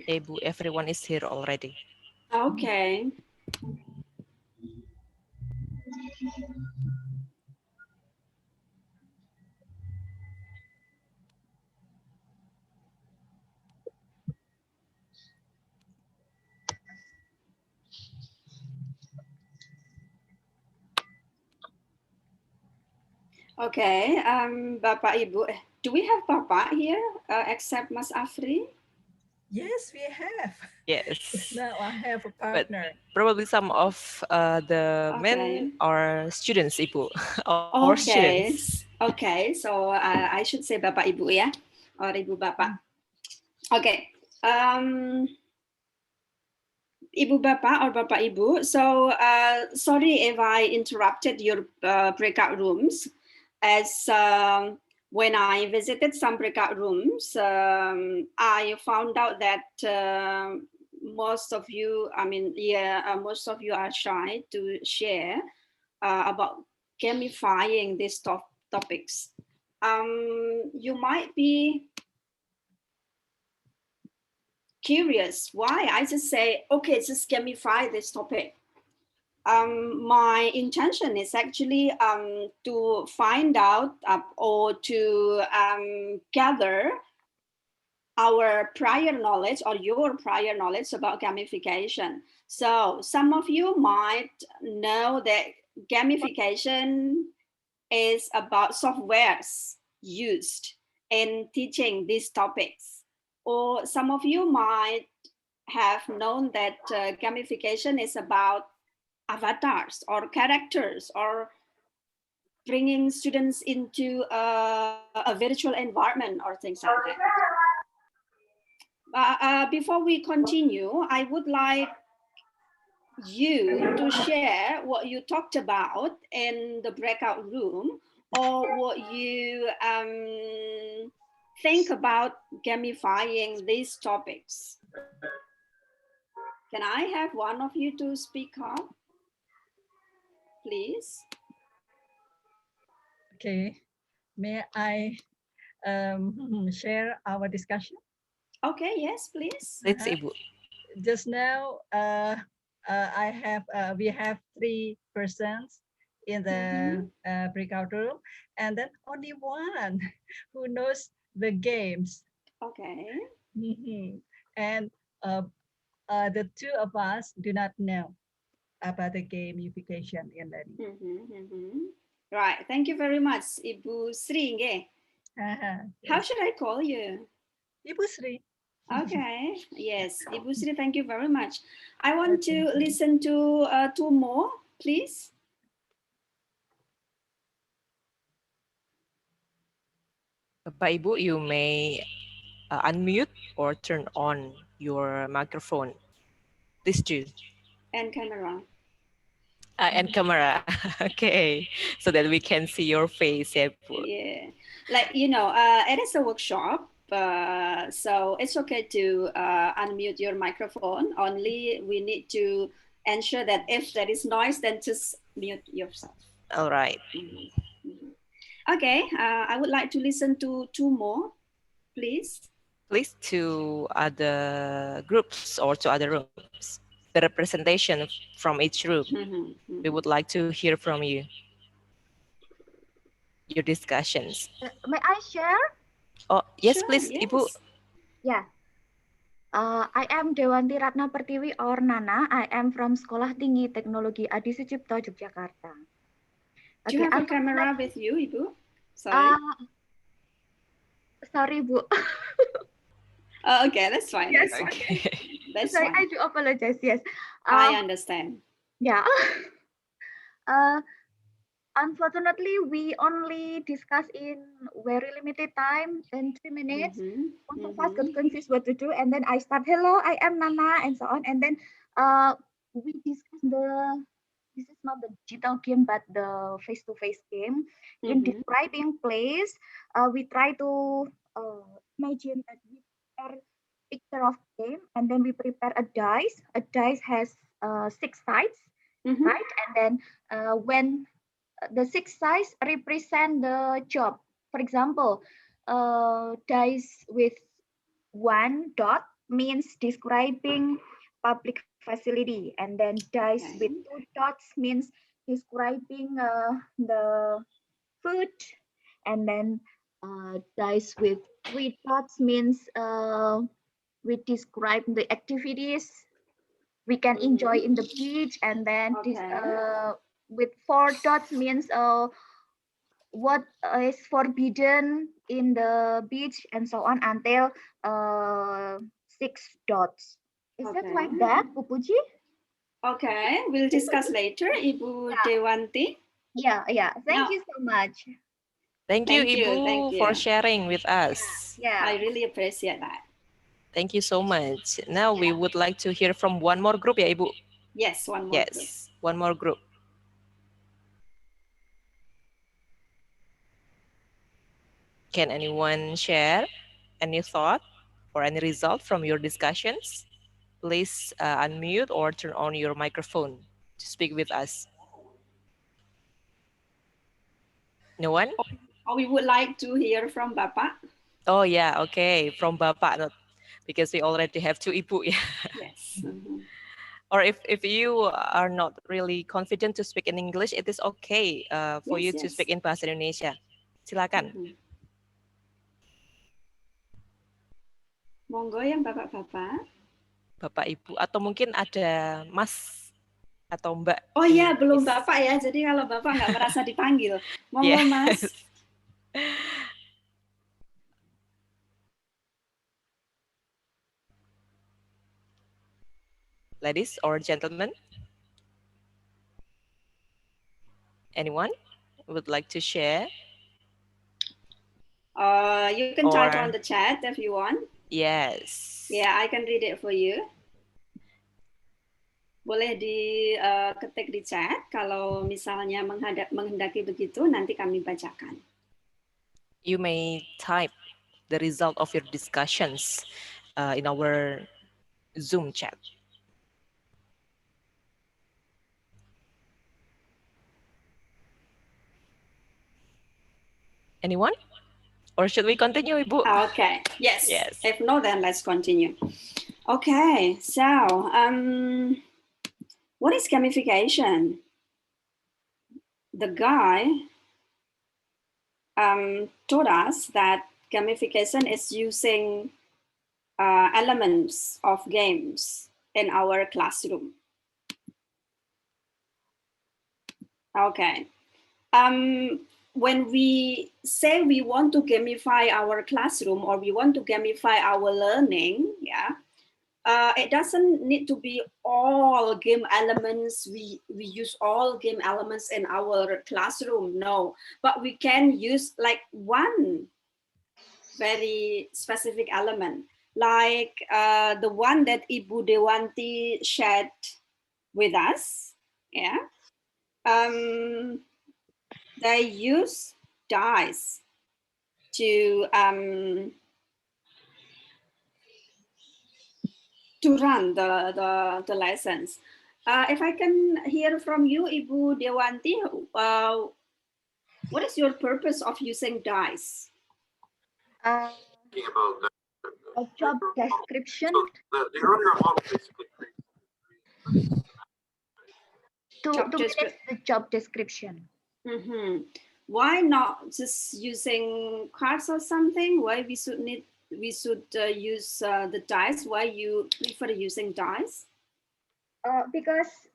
Ibu, everyone is here already. Okay. Okay, Bapak Ibu, do we have Bapak here except Mas Afri? Yes, we have. Yes. Now I have a But partner. probably some of the men Okay. are students, Ibu, or Okay, students. okay. So I should say Bapak Ibu ya, or Ibu Bapak. Okay. Ibu Bapak or Bapak Ibu. So sorry if I interrupted your breakout rooms, as when I visited some breakout rooms, I found out that most of you, most of you are shy to share about gamifying these topics. You might be curious why I just say, okay, just gamify this topic. My intention is actually to find out or to gather our prior knowledge or your prior knowledge about gamification. So some of you might know that gamification is about softwares used in teaching these topics. Or some of you might have known that gamification is about avatars or characters or bringing students into a virtual environment or things like that. Before we continue, I would like you to share what you talked about in the breakout room or what you think about gamifying these topics. Can I have one of you to speak up, please? Okay, may I share our discussion? Okay, yes, please. Let's Ibu. Just now, we have 3 persons in the breakout room, and then only one who knows the games. Okay. And the 2 of us do not know about the gamification in learning. Right. Thank you very much, Ibu Sri. Yes. How should I call you? Ibu Sri. Okay. Yes, Ibu Sri, thank you very much. I want to listen to 2 more, please. Bapak Ibu, you may unmute or turn on your microphone. Please do. And camera. And camera. Okay. So that we can see your face, ya, Bu. Yeah. Like, you know, it is a workshop. So it's okay to unmute your microphone. Only we need to ensure that if there is noise, then just mute yourself. All right. Okay, I would like to listen to 2 more, please. Please, to other groups or to other rooms. The representation from each room. We would like to hear from you. Your discussions. May I share? Oh, yes, Sure, please, yes. Ibu. Yeah. I am Dewanti Ratna Pertiwi or Nana. I am from Sekolah Tinggi Teknologi Adi Sucipto, Yogyakarta. Do you have a camera with you, Ibu? Sorry. Sorry, Bu. Okay, that's fine. Yes, okay. That's sorry, fine. I do apologize. Yes. I understand. Yeah. Unfortunately, we only discuss in very limited time, in 3 minutes. Most of us got confused what to do, and then I start, hello, I am Nana, and so on. And then we discuss this is not the digital game, but the face-to-face game. In describing place, we try to imagine that we prepare picture of game, and then we prepare a dice. A dice has 6 sides, right? And then when the 6 sides represent the job. For example, dice with 1 dot means describing public facility, and then dice with 2 dots means describing the food, and then dice with 3 dots means we describe the activities we can enjoy in the beach, and then this with 4 dots means what is forbidden in the beach and so on until 6 dots. Is that like that, Bu Puji? Okay, we'll discuss later, Ibu Dewanti. Yeah. Thank you so much. Thank you, Ibu, for sharing with us. Yeah. I really appreciate that. Thank you so much. Now we would like to hear from one more group, ya, Ibu? Yes, one more group. One more group. Can anyone share any thought or any result from your discussions? Please unmute or turn on your microphone to speak with us. No one? Or we would like to hear from Bapak. Oh yeah, okay, from Bapak, not because we already have two Ibu. Yes. Or if you are not really confident to speak in English, it is okay for you to speak in Bahasa Indonesia. Silakan. Monggo yang bapak-bapak. Bapak Ibu atau mungkin ada Mas atau Mbak. Oh iya, belum Bapak ya. Jadi kalau Bapak nggak merasa dipanggil, monggo Mas. Ladies or gentlemen, anyone would like to share? You can type on the chat if you want. Yes. Yeah, I can read it for you. Boleh diketik di chat kalau misalnya menghendaki begitu, nanti kami bacakan. You may type the result of your discussions in our Zoom chat. Anyone? Or should we continue, Ibu? Okay, yes. If no, then let's continue. Okay, so what is gamification? The guy told us that gamification is using elements of games in our classroom. Okay. When we say we want to gamify our classroom or we want to gamify our learning, it doesn't need to be all game elements. We use all game elements in our classroom, no. But we can use like one very specific element, like the one that Ibu Dewanti shared with us, they use dice to run the lessons. If I can hear from you, Ibu Dewanti, what is your purpose of using dice? A job description. The earlier model basically to manage the job description. Why not just using cards or something? Why we should use the dice? Why you prefer using dice? Because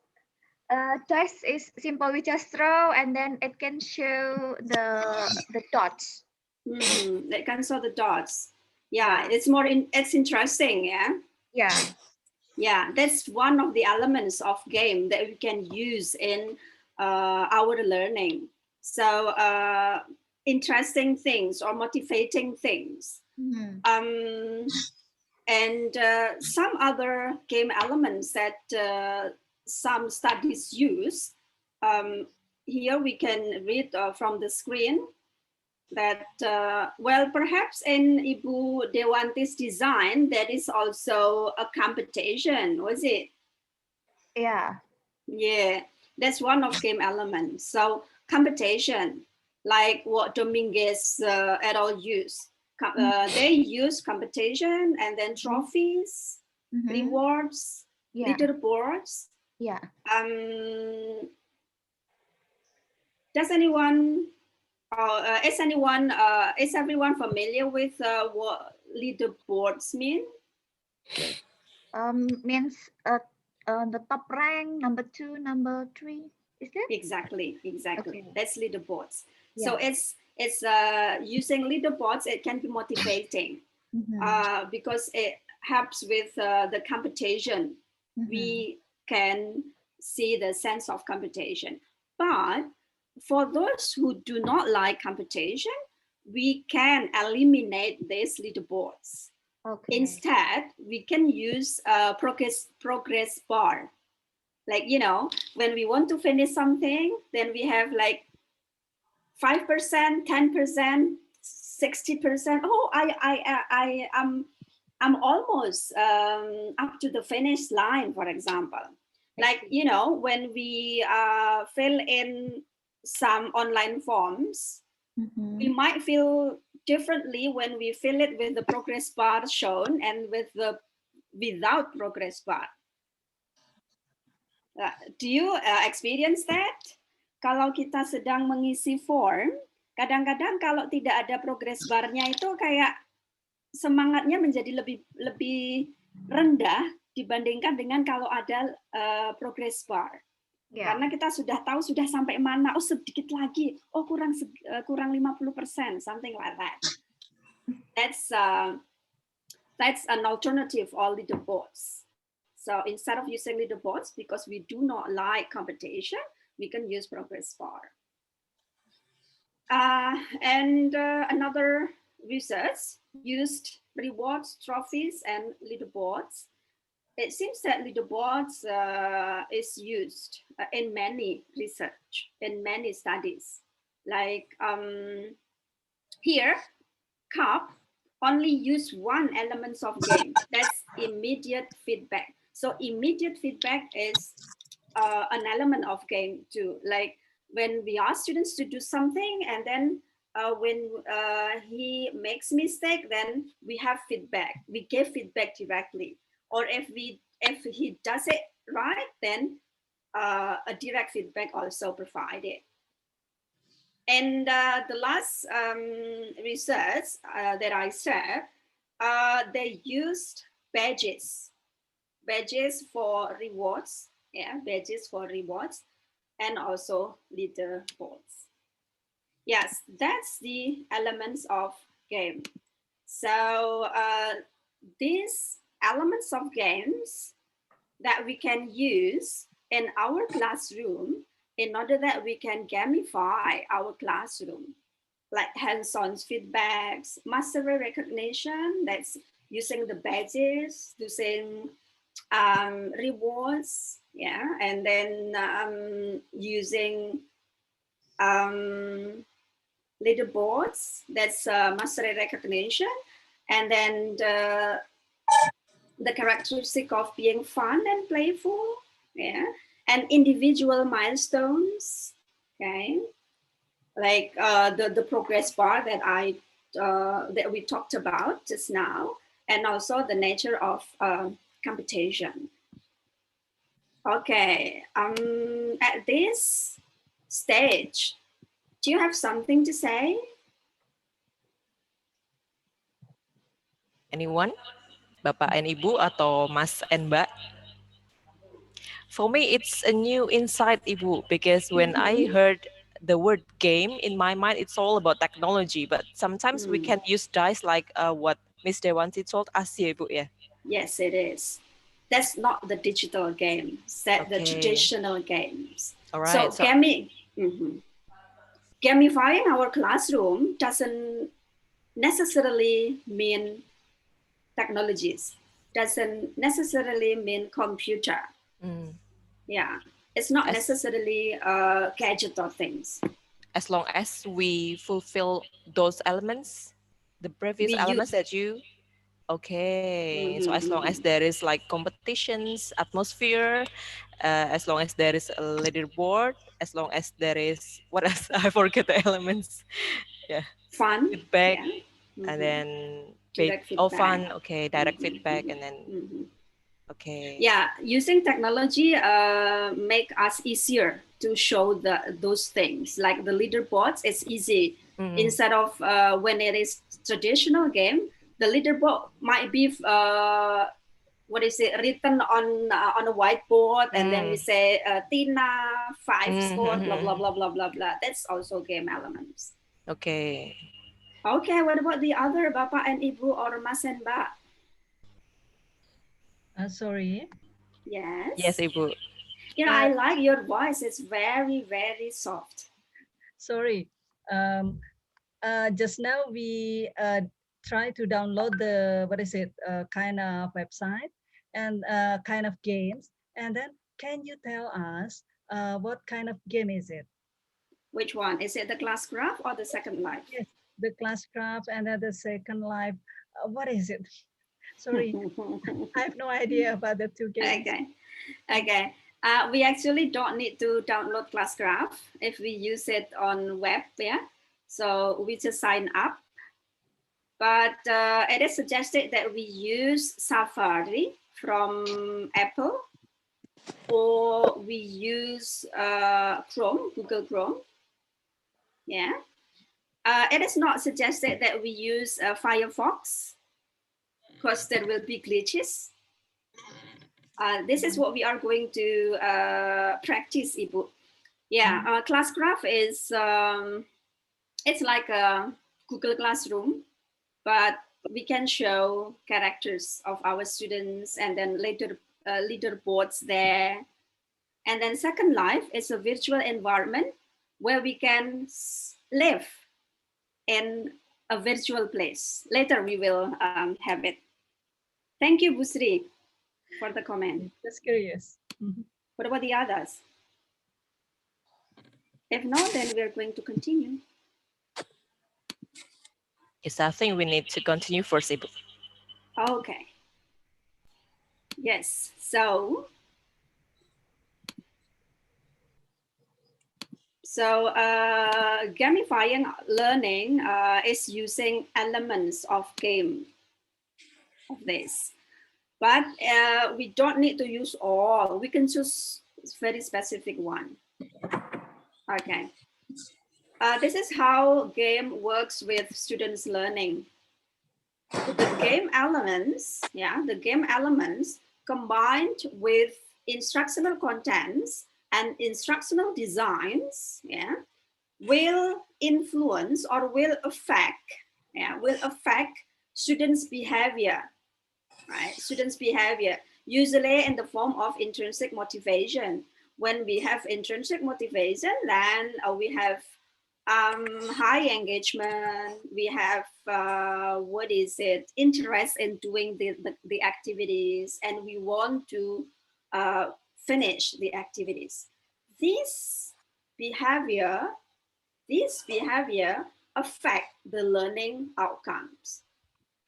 dice is simple. We just throw and then it can show the dots. It can show the dots. Yeah, it's interesting. Yeah, that's one of the elements of game that we can use in our learning. So interesting things or motivating things. And some other game elements that some studies use. Here we can read from the screen that, well, perhaps in Ibu Dewanti's design, that is also a competition, was it? Yeah. Yeah, that's one of game elements. So competition, like what Dominguez et al. Use. They use competition and then trophies, rewards, leaderboards. Yeah. Does anyone, is everyone familiar with what leaderboards mean? Means the top rank, number 2, number 3. Is that? Exactly. Okay. That's leaderboards. Yeah. So it's using leaderboards. It can be motivating because it helps with the competition. We can see the sense of competition. But for those who do not like competition, we can eliminate these leaderboards. Okay. Instead, we can use progress bar. Like, you know, when we want to finish something, then we have like 5%, 10%, 60%. Oh, I'm almost up to the finish line, for example. Like, you know, when we fill in some online forms, we might feel differently when we fill it with the progress bar shown and without progress bar. Do you experience that? Kalau kita sedang mengisi form, kadang-kadang kalau tidak ada progress bar-nya itu kayak semangatnya menjadi lebih rendah dibandingkan dengan kalau ada progress bar. Yeah. Karena kita sudah tahu sudah sampai mana, oh sedikit lagi, oh kurang 50%, something like that. That's an alternative for leaderboards. So instead of using leaderboards, because we do not like competition, we can use progress bar. And another research used rewards, trophies, and leaderboards. It seems that leaderboards is used in many research, in many studies. Like here, CUP only use one element of game, that's immediate feedback. So immediate feedback is an element of game too. Like when we ask students to do something and then when he makes mistake, then we have feedback. We give feedback directly. Or if he does it right, then a direct feedback also provided. And the last research that I said, they used badges for rewards, badges for rewards, and also leaderboards. Yes, that's the elements of game. So these elements of games that we can use in our classroom in order that we can gamify our classroom, like hands-on feedbacks, mastery recognition, that's using the badges, using rewards, and then using leaderboards, that's mastery recognition, and then the characteristic of being fun and playful, and individual milestones, like the progress bar that that we talked about just now, and also the nature of competition. Okay, at this stage, do you have something to say? Anyone? Bapak and Ibu atau Mas and Mbak? For me, it's a new insight, Ibu, because when I heard the word game, in my mind, it's all about technology. But sometimes we can use dice like what Miss Dewanti told us, ya, Ibu, ya? Yes, it is. That's not the digital games, that's the traditional games. All right. So gamifying our classroom doesn't necessarily mean technologies, doesn't necessarily mean computer. Yeah, it's not necessarily gadget or things. As long as we fulfill those elements, the previous elements that you, so as long as there is like competitions, atmosphere, as long as there is a leaderboard, as long as there is, what else? I forget the elements. Fun. Feedback, and then direct feedback. Fun, direct feedback, and then, Yeah, using technology make us easier to show those things. Like the leaderboards, it's easy. Instead of when it is traditional game, the leaderboard might be what is it, written on a whiteboard, and then we say Tina 5 score, blah blah blah blah blah blah. That's also game elements. Okay. Okay, what about the other Bapak and Ibu or Mas and Mbak? Sorry. Yes. Yes, Ibu. You know, I like your voice. It's very, very soft. Sorry. Just now we try to download the, what is it, kind of website and kind of games. And then can you tell us what kind of game is it? Which one? Is it the Classcraft or the Second Life? Yes, the Classcraft and then the Second Life. What is it? Sorry, I have no idea about the two games. Okay. We actually don't need to download Classcraft if we use it on web, yeah. So we just sign up. But it is suggested that we use Safari from Apple, or we use Chrome, Google Chrome. Yeah. It is not suggested that we use Firefox, because there will be glitches. This is what we are going to practice, Ibu. Yeah, Classcraft is, it's like a Google Classroom, but we can show characters of our students and then later leaderboards there. And then Second Life is a virtual environment where we can live in a virtual place. Later we will have it. Thank you, Busri, for the comment. Just curious. What about the others? If not, then we're going to continue. Yes, I think we need to continue first, Ibu. Okay. Yes, so gamifying learning is using elements of game of this, but we don't need to use all. We can choose very specific one. Okay. This is how game works with students learning. The game elements, the game elements combined with instructional contents and instructional designs, will influence or will affect students' behavior, right? Students' behavior, usually in the form of intrinsic motivation. When we have intrinsic motivation, then we have high engagement, we have interest in doing the activities, and we want to finish the activities. This behavior affect the learning outcomes.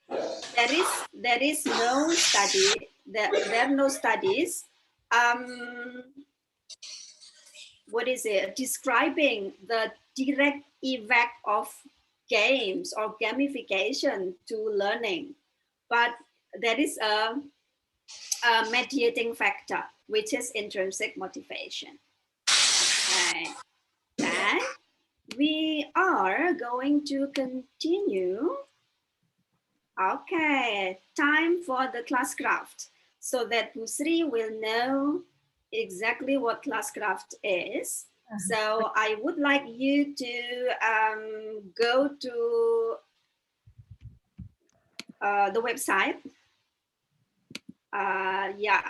There is no study, there are no studies describing the direct effect of games or gamification to learning, but there is a mediating factor, which is intrinsic motivation. Okay. And we are going to continue. Okay, time for the Classcraft, so that Busri will know exactly what Classcraft is. So I would like you to go to the website.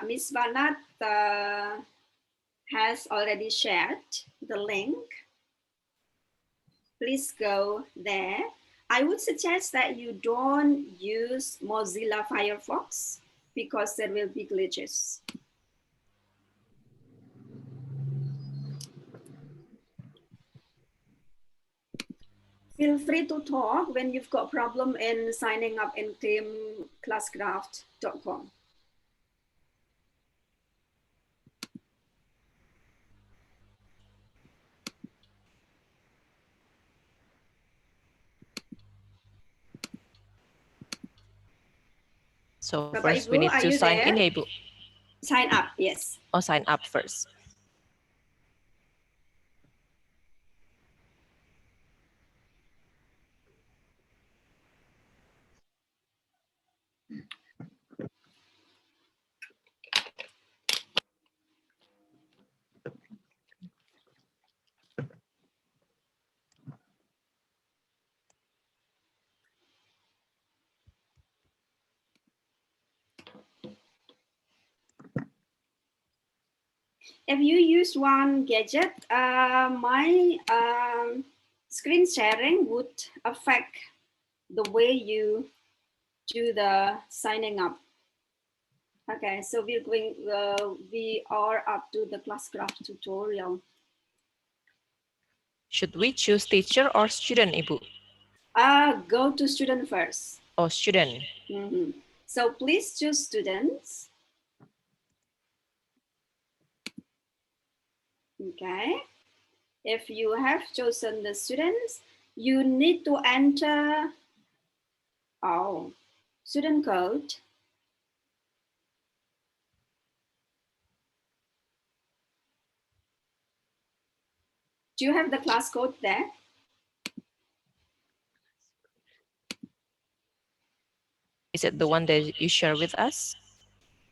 Miss Banat has already shared the link. Please go there. I would suggest that you don't use Mozilla Firefox because there will be glitches. Feel free to talk when you've got problem in signing up in classcraft.com. So Bapak first Ibu, we need to sign in, there? Ibu. Sign up, yes. Oh, sign up first. if you use one gadget, my screen sharing would affect the way you do the signing up. Okay, so we are up to the classcraft tutorial. Should we choose teacher or student, Ibu? Go to student first. Oh, student. So please choose students. Okay. If you have chosen the students, you need to enter student code. Do you have the class code there? Is it the one that you share with us?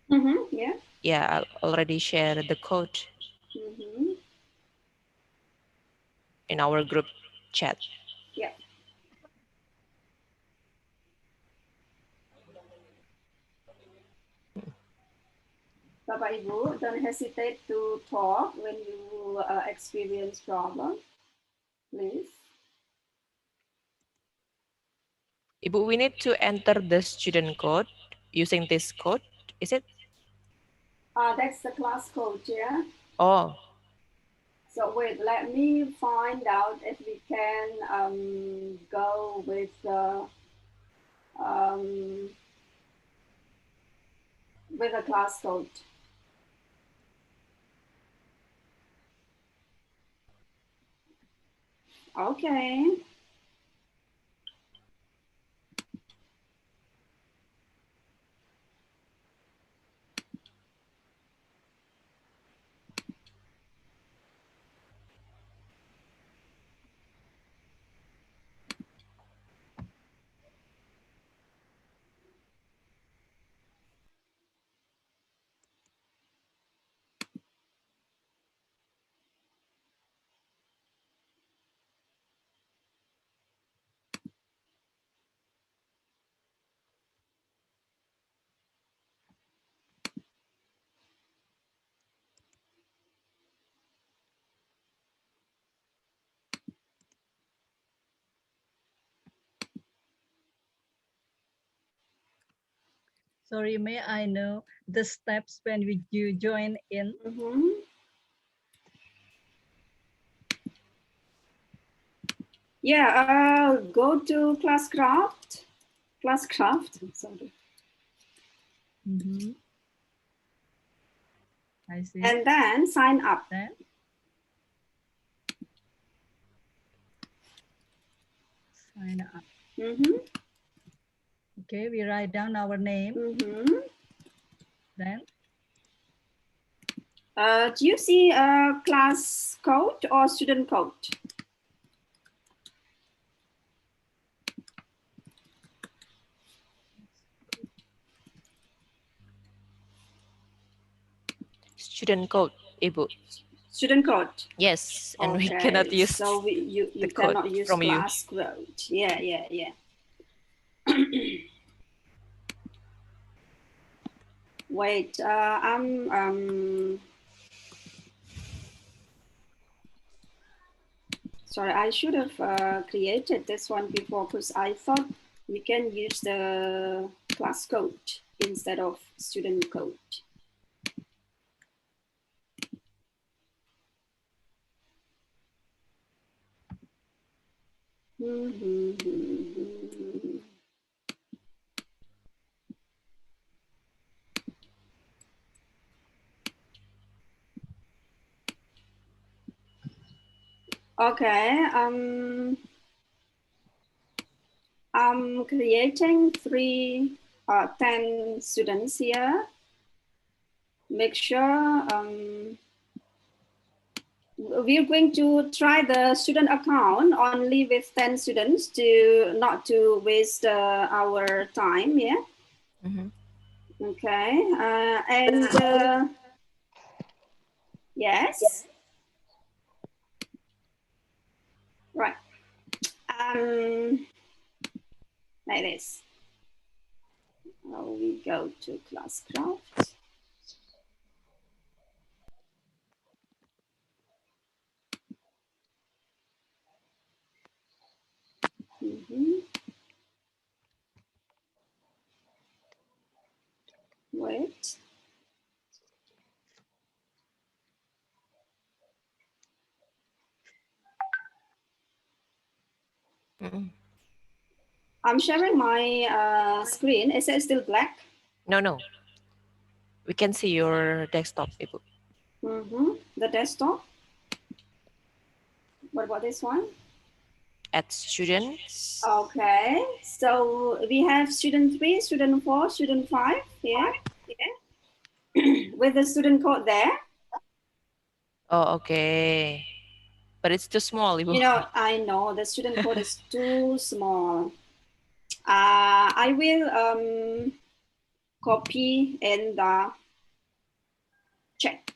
Yeah. Yeah, I already shared the code in our group chat. Yeah. Bapak Ibu, don't hesitate to talk when you experience problem, please. Ibu, we need to enter the student code using this code, is it? That's the class code, yeah. Oh. So wait, let me find out if we can go with the class code. Okay. Sorry, may I know the steps when you join in? Yeah, go to classcraft, sorry. I see. And then sign up. Then? Sign up. Okay, we write down our name. Then? Do you see a class code or student code? Student code, Ibu. Student code. Yes, and okay. we cannot use so you the cannot code use from you. class code. Yeah. Wait, sorry, I should have created this one before because I thought we can use the class code instead of student code. Okay, I'm creating 10 students here. Make sure we're going to try the student account only with 10 students to not to waste our time. Yeah. Okay. And yes. Right. Like this. We go to classcraft. Wait. I'm sharing my screen. Is it still black? No. We can see your desktop, Ibu. The desktop. What about this one? Add students. Okay. So we have student 3, student 4, student 5 here. With the student code there. Oh, okay. But it's too small, Ibu. You know, I know the student code is too small. I will copy in the chat.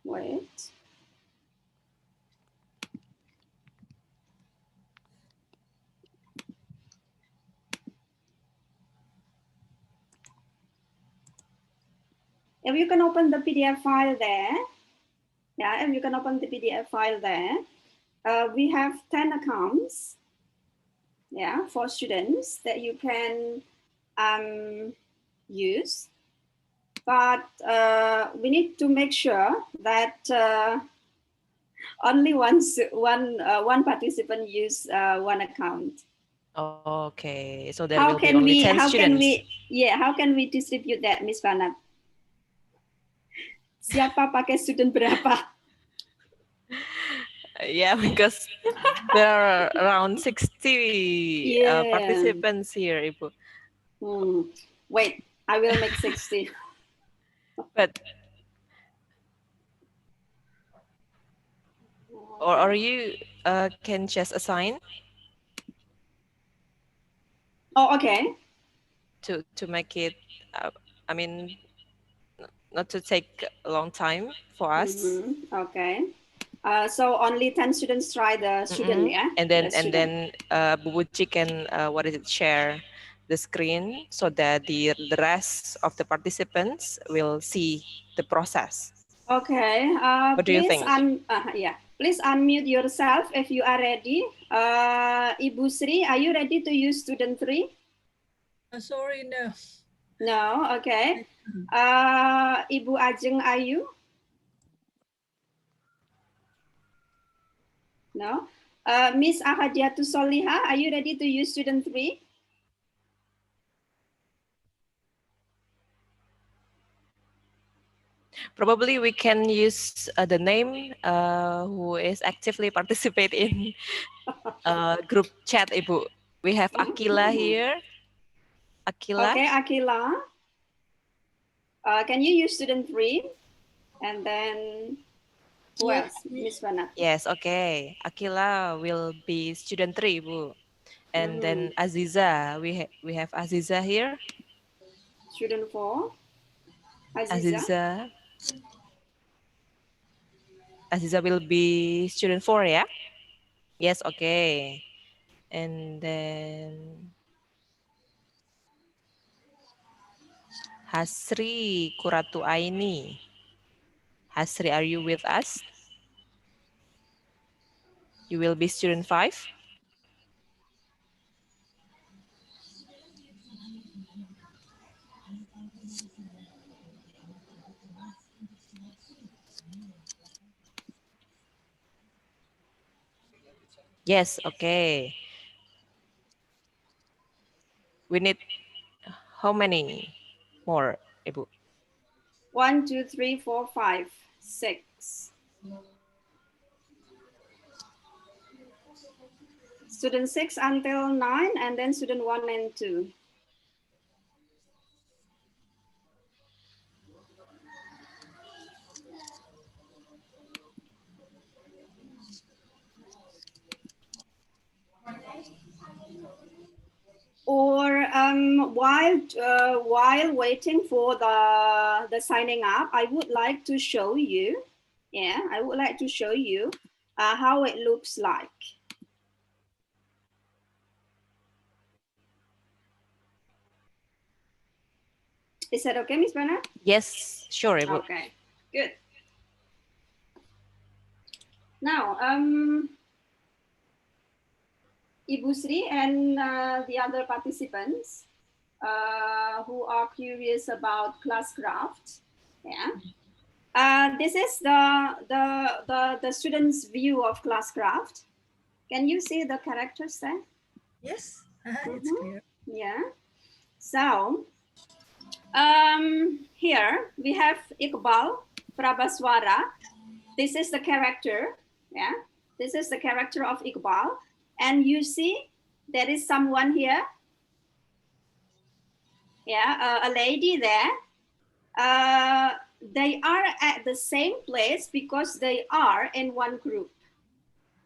Wait. If you can open the PDF file there, yeah, if you can open the PDF file there, we have 10 accounts, yeah, for students that you can use. But we need to make sure that only one participant use one account. Okay, so there will be only 10 students. How can we distribute that, Miss Banat? Siapa pakai student berapa? Yeah, because there are around 60 participants here, Ibu. Wait, I will make 60. But or you can just assign. Oh, okay. To make it, I mean, not to take a long time for us. Okay. So only 10 students try the student, yeah? And then Puji can share the screen so that the rest of the participants will see the process. Okay. What do you think? Please unmute yourself if you are ready. Ibu Sri, are you ready to use student 3? Sorry, no. No, okay. Ibu Ajeng, are you? No. Miss Ahadiatus Soliha, are you ready to use student 3? Probably we can use the name who is actively participate in group chat, Ibu. We have Akila here. Akila. Okay, Akila. Can you use student 3? And then who else? Miss Vanat. Yes, okay. Akila will be student 3, Bu. And then Aziza, we have Aziza here. Student 4. Aziza will be student 4, yeah? Yes, okay. And then Hasri Kuratu Aini. Hasri, are you with us? You will be student 5? Yes, okay. We need how many more, Ibu? 1, 2, 3, 4, 5, 6. Student 6 until 9, and then student 1 and 2. or while waiting for the signing up, I would like to show you, I would like to show you how it looks like. Is that okay, Miss Bana? Yes, sure, Ibu. Okay, good. Now, Ibu Sri and the other participants who are curious about Classcraft, this is the students' view of Classcraft. Can you see the characters there? Yes, it's clear. Yeah. So here we have Iqbal Prabhaswara. This is the character. Yeah. This is the character of Iqbal. And you see there is someone here. Yeah, a lady there. They are at the same place because they are in one group.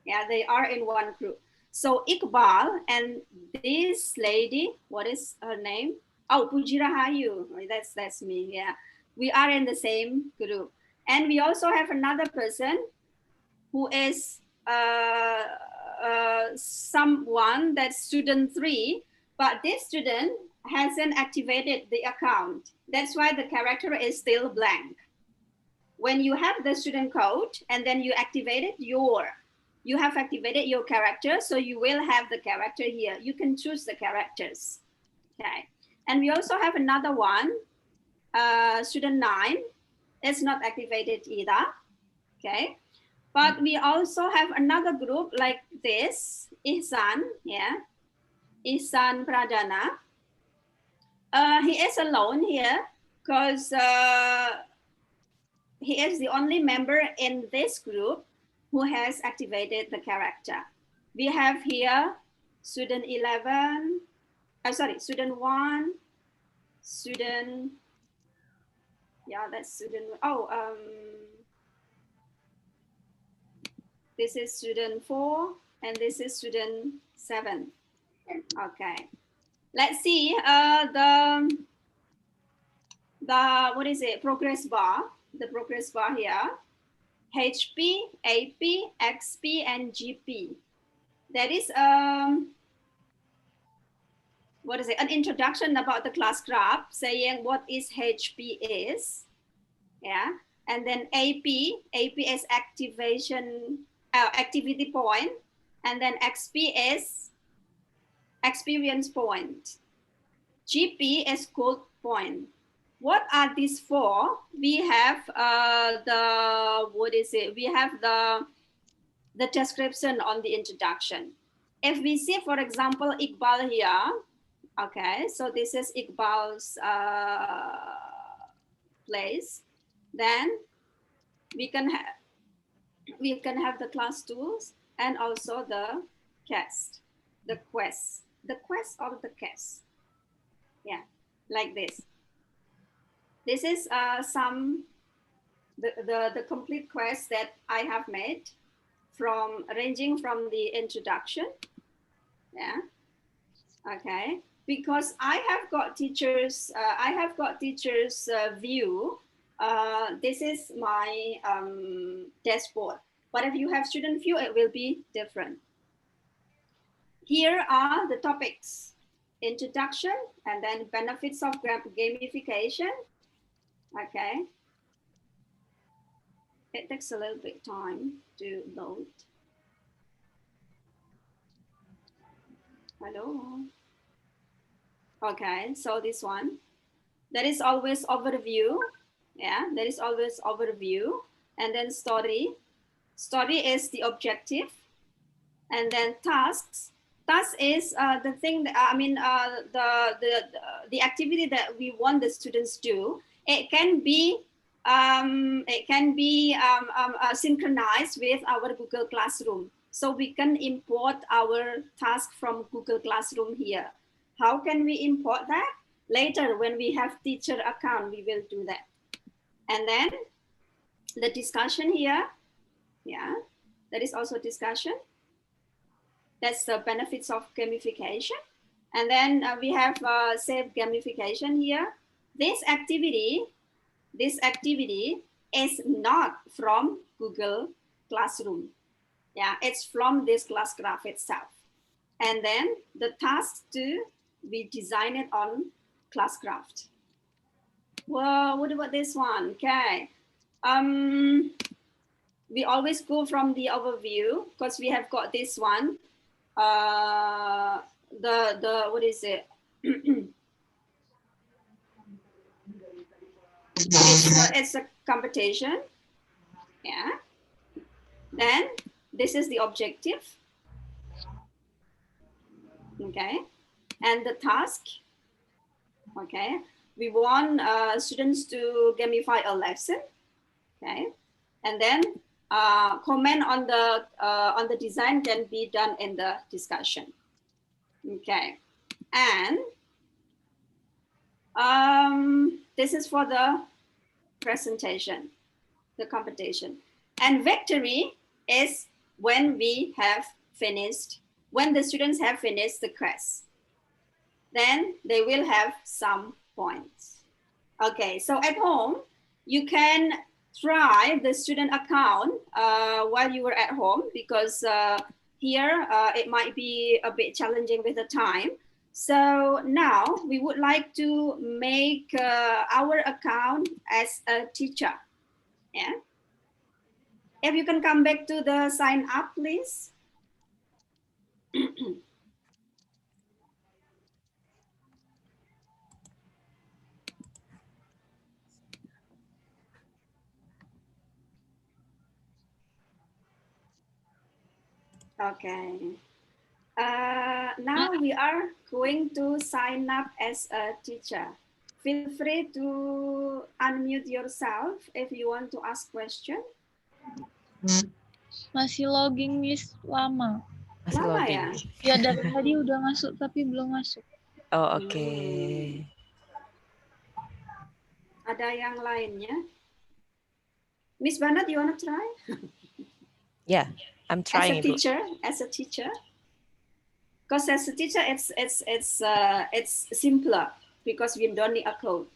Yeah, they are in one group. So Iqbal and this lady, what is her name? Oh, Puji Rahayu. That's me. Yeah, we are in the same group. And we also have another person who is someone that's student 3, but this student hasn't activated the account. That's why the character is still blank. When you have the student code and then you activated you have activated your character, so you will have the character here. You can choose the characters. Okay. And we also have another one, student 9. It's not activated either. Okay. But we also have another group like this, Ihsan, yeah, Ihsan Pradana. He is alone here because he is the only member in this group who has activated the character. We have here student 11, student 1, student, yeah, that's student, this is student 4, and this is student 7. Okay. Let's see what is it? Progress bar. The progress bar here. HP, AP, XP, and GP. That is what is it? An introduction about the Classcraft, saying what is HP is. Yeah. And then AP is activity point, and then XP is experience point. GP is code point. What are these for? We have we have the description on the introduction. If we see, for example, Iqbal here, okay, so this is Iqbal's place. Then we can have the class tools and also the quest or the cast. Yeah, like this. This is the complete quest that I have made, ranging from the introduction. Yeah. Okay. Because I have got teachers view. This is my dashboard. But if you have student view, it will be different. Here are the topics: introduction, and then benefits of gamification. Okay. It takes a little bit time to load. Hello. Okay, so this one. There is always overview. Yeah, there is always overview. And then story. Story is the objective. And then tasks. Task is the thing that, the activity that we want the students to do. It can be synchronized with our Google Classroom. So we can import our task from Google Classroom here. How can we import that? Later, when we have teacher account, we will do that. And then the discussion here. Yeah, there is also discussion. That's the benefits of gamification. And then we have save gamification here. This activity is not from Google Classroom. Yeah, it's from this Classcraft itself. And then the task 2, we design it on Classcraft. Well, what about this one? Okay. We always go from the overview because we have got this one. What is it? It's a competition. Yeah. Then this is the objective. Okay. And the task. Okay. We want students to gamify a lesson. Okay. And then comment on the design can be done in the discussion. Okay. And this is for the presentation, the competition. And victory is when we have finished, when the students have finished the class. Then they will have some points. Okay, so at home, you can try the student account while you were at home, because here it might be a bit challenging with the time. So now we would like to make our account as a teacher. Yeah. If you can come back to the sign up, please. Okay. Now we are going to sign up as a teacher. Feel free to unmute yourself if you want to ask question. Masih logging list lama. Masih Lama loading. ya? Ya dari tadi udah masuk tapi belum masuk. Oh, oke. Okay. Ada yang lainnya? Miss Banat, you wanna try? Yeah, I'm trying. As a teacher. Because as a teacher, it's simpler because we don't need a code.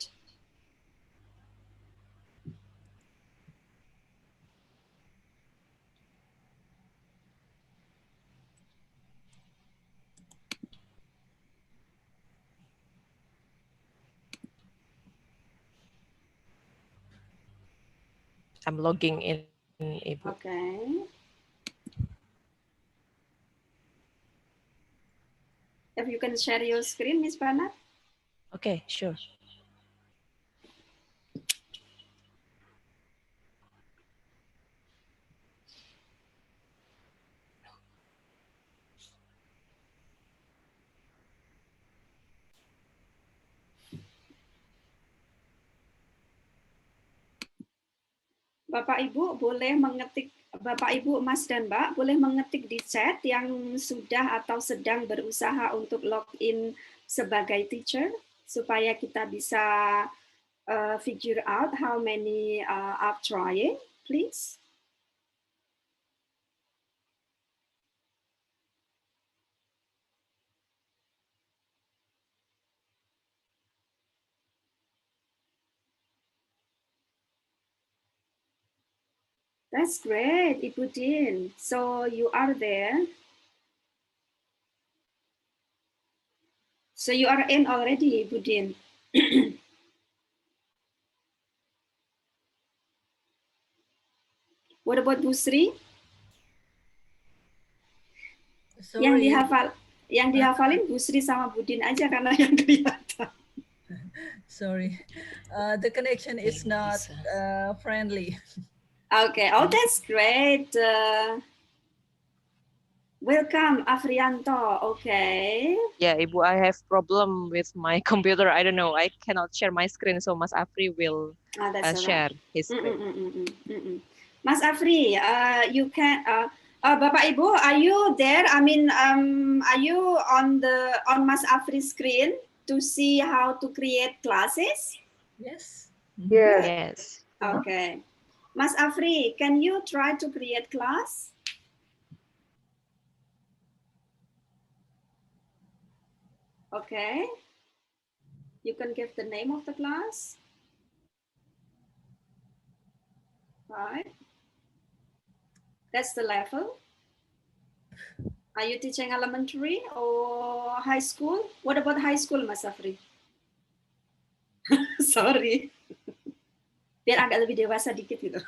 I'm logging in, Ibu. Okay. If you can share your screen, Miss Banat. Okay, sure. Bapak Ibu boleh mengetik, Bapak Ibu Mas dan Mbak boleh mengetik di chat yang sudah atau sedang berusaha untuk login sebagai teacher supaya kita bisa figure out how many are trying, please. That's great, Ibu Din. So you are there. So you are in already, Ibu Din. What about Bu Sri? Sorry. Yang dihafalin Bu Sri sama Bu Din aja karena yang kelihatan. Sorry, the connection is not friendly. Okay, oh that's great. Welcome, Afrianto. Okay. Yeah, Ibu, I have problem with my computer. I don't know. I cannot share my screen, so Mas Afri will share his screen. Mas Afri, you can. Bapak Ibu, are you there? I mean, are you on Mas Afri's screen to see how to create classes? Yes. Yes. Okay. Mas Afri, can you try to create class? Okay. You can give the name of the class. Right. That's the level. Are you teaching elementary or high school? What about high school, Mas Afri? Sorry. Biar agak lebih dewasa dikit gitu.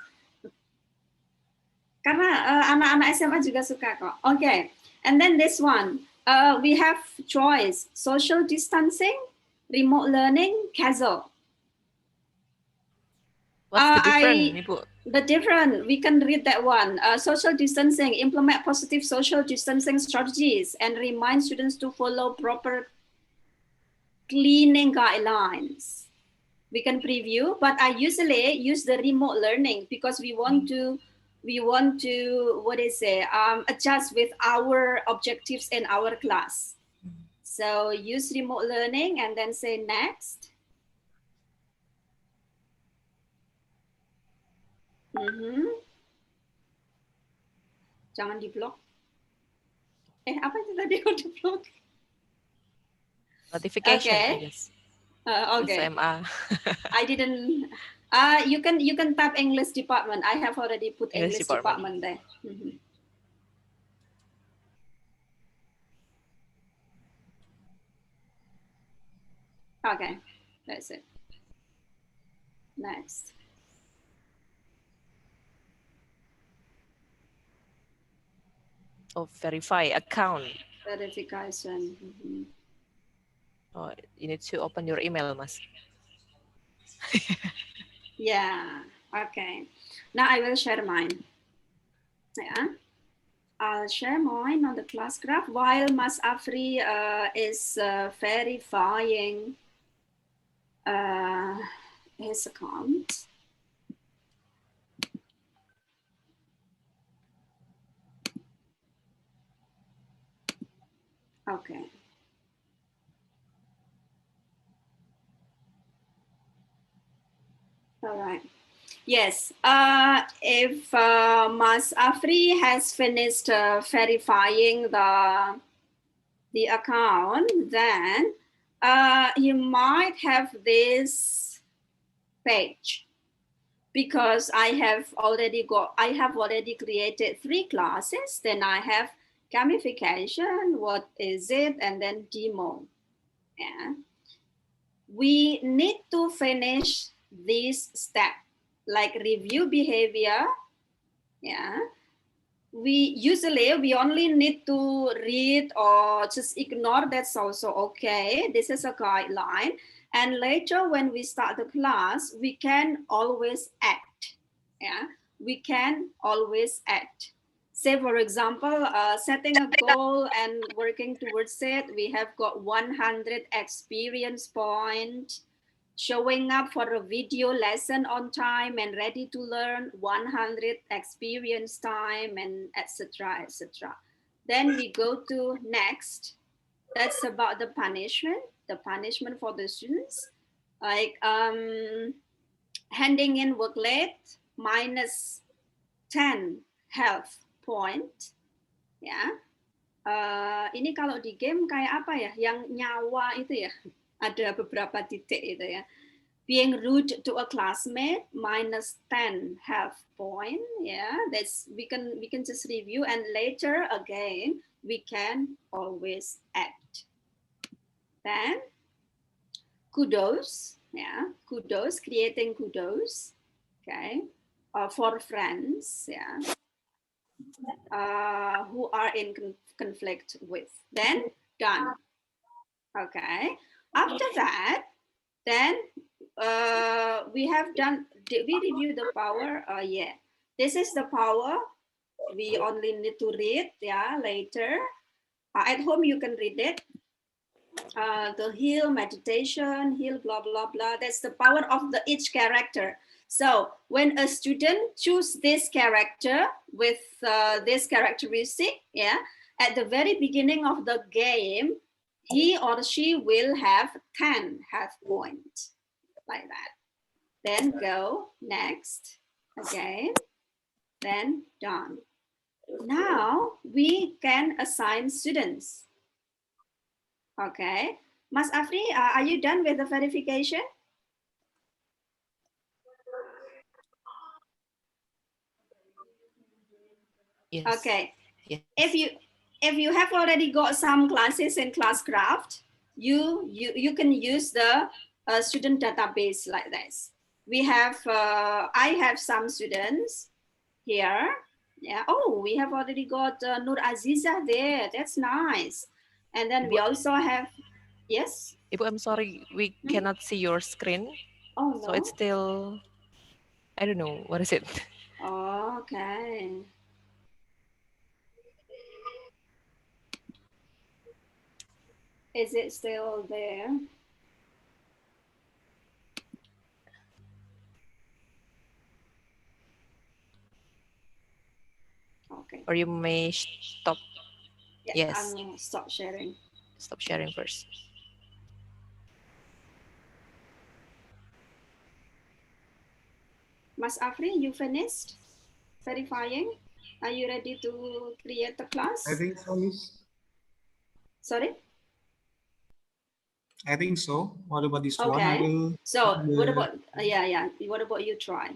Karena anak-anak SMA juga suka kok. Okay. And then this one. We have choice. Social distancing, remote learning, casual. What's the difference, Ibu? The different, we can read that one. Social distancing, implement positive social distancing strategies and remind students to follow proper cleaning guidelines. We can preview, but I usually use the remote learning because we want to adjust with our objectives in our class. So use remote learning and then say next. Jangan di blok. Apa itu tadi kalau di blok? Notification, Okay. I guess. Okay. SMA. I didn't. You can type English department. I have already put English department there. Okay, that's it. Next. Oh, verify account. Verification. Oh, you need to open your email, Mas. Yeah. Okay. Now I will share mine. Yeah. I'll share mine on the class graph while Mas Afri is verifying his account. Okay. All right. Yes. If Mas Afri has finished verifying the account, then you might have this page because I have already created 3 classes. Then I have gamification, what is it, and then demo. Yeah. We need to finish this step, like review behavior. Yeah. We only need to read or just ignore. That's also okay. This is a guideline. And later when we start the class, we can always add. Yeah, we can always add. Say, for example, setting a goal and working towards it, we have got 100 experience points. Showing up for a video lesson on time and ready to learn, 100 experience time, and etc. etc. Then we go to next. That's about the punishment for the students, like handing in work late, minus 10 health point. Ya, ini kalau di game kayak apa ya? Yang nyawa itu ya, ada beberapa titik itu ya. Being rude to a classmate, minus 10 health point. Yeah, that's we can just review, and later again we can always add. Then kudos, yeah, kudos, creating kudos, okay, for friends, yeah, who are in conflict with. Then done. Okay. After that, then we have done. Did we review the power? Yeah. This is the power. We only need to read. Yeah. Later, at home you can read it. The heal, meditation, heal, blah blah blah. That's the power of each character. So when a student choose this character with this characteristic, yeah, at the very beginning of the game, he or she will have 10 health points, like that. Then go next, again, then done. Now we can assign students. Okay, Mas Afri, are you done with the verification? Yes. Okay. Yes. If you have already got some classes in Classcraft, you can use the student database like this. We have I have some students here. Yeah. Oh, we have already got Nur Aziza there. That's nice. And then we also have, yes. Ibu, I'm sorry, we cannot see your screen. Oh no. So it's still, I don't know, what is it? Oh, okay. Is it still there? Okay. Or you may stop. Yeah, Yes. I'm stop sharing. Stop sharing first. Mas Afri, you finished verifying? Are you ready to create the class? I think so, Miss. Sorry? I think so. What about this one? Okay. I will So what about, yeah. What about you try?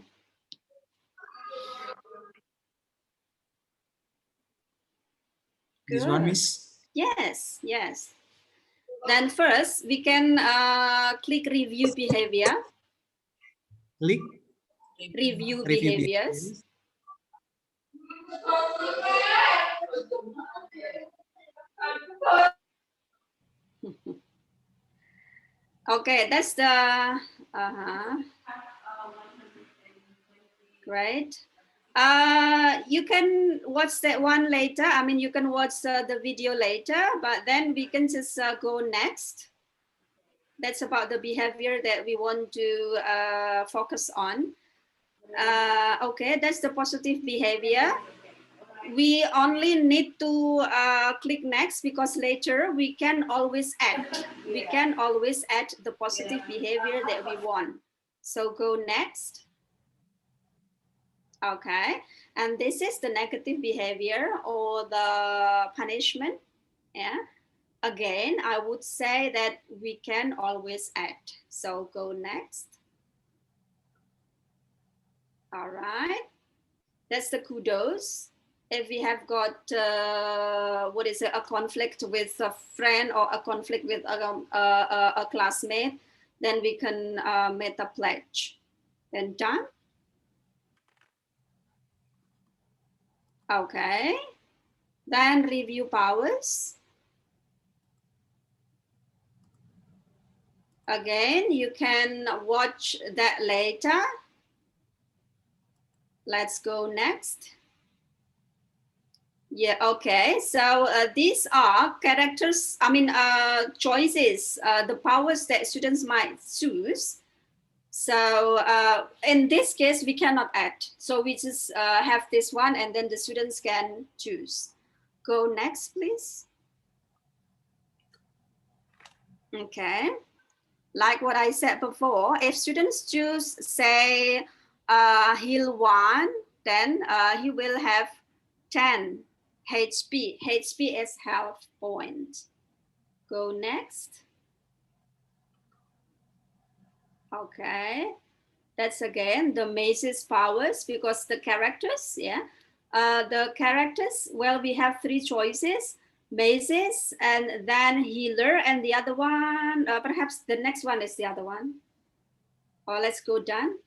This one, Miss? Yes, yes. Then first we can click review behavior. Click Review behaviors. Okay, that's the great. You can watch that one later. I mean, you can watch the video later, but then we can just go next. That's about the behavior that we want to focus on. Okay, that's the positive behavior. We only need to click next because later we can always add. We can always add the positive behavior that we want. So go next. Okay, and this is the negative behavior or the punishment. Yeah. Again, I would say that we can always add. So go next. All right. That's the kudos. If we have got, what is it, a conflict with a friend or a conflict with a classmate, then we can make a pledge. Then done. Okay. Then review powers. Again, you can watch that later. Let's go next. Yeah, okay. So these are characters, I mean, choices, the powers that students might choose. So in this case, we cannot add. So we just have this one and then the students can choose. Go next, please. Okay. Like what I said before, if students choose, say, heal 1, then he will have 10 HP. HP is health point. Go next. Okay. That's again the mazes powers because the characters, yeah. The characters, well, we have 3 choices. Mazes and then healer and the other one, perhaps the next one is the other one. Or let's go done.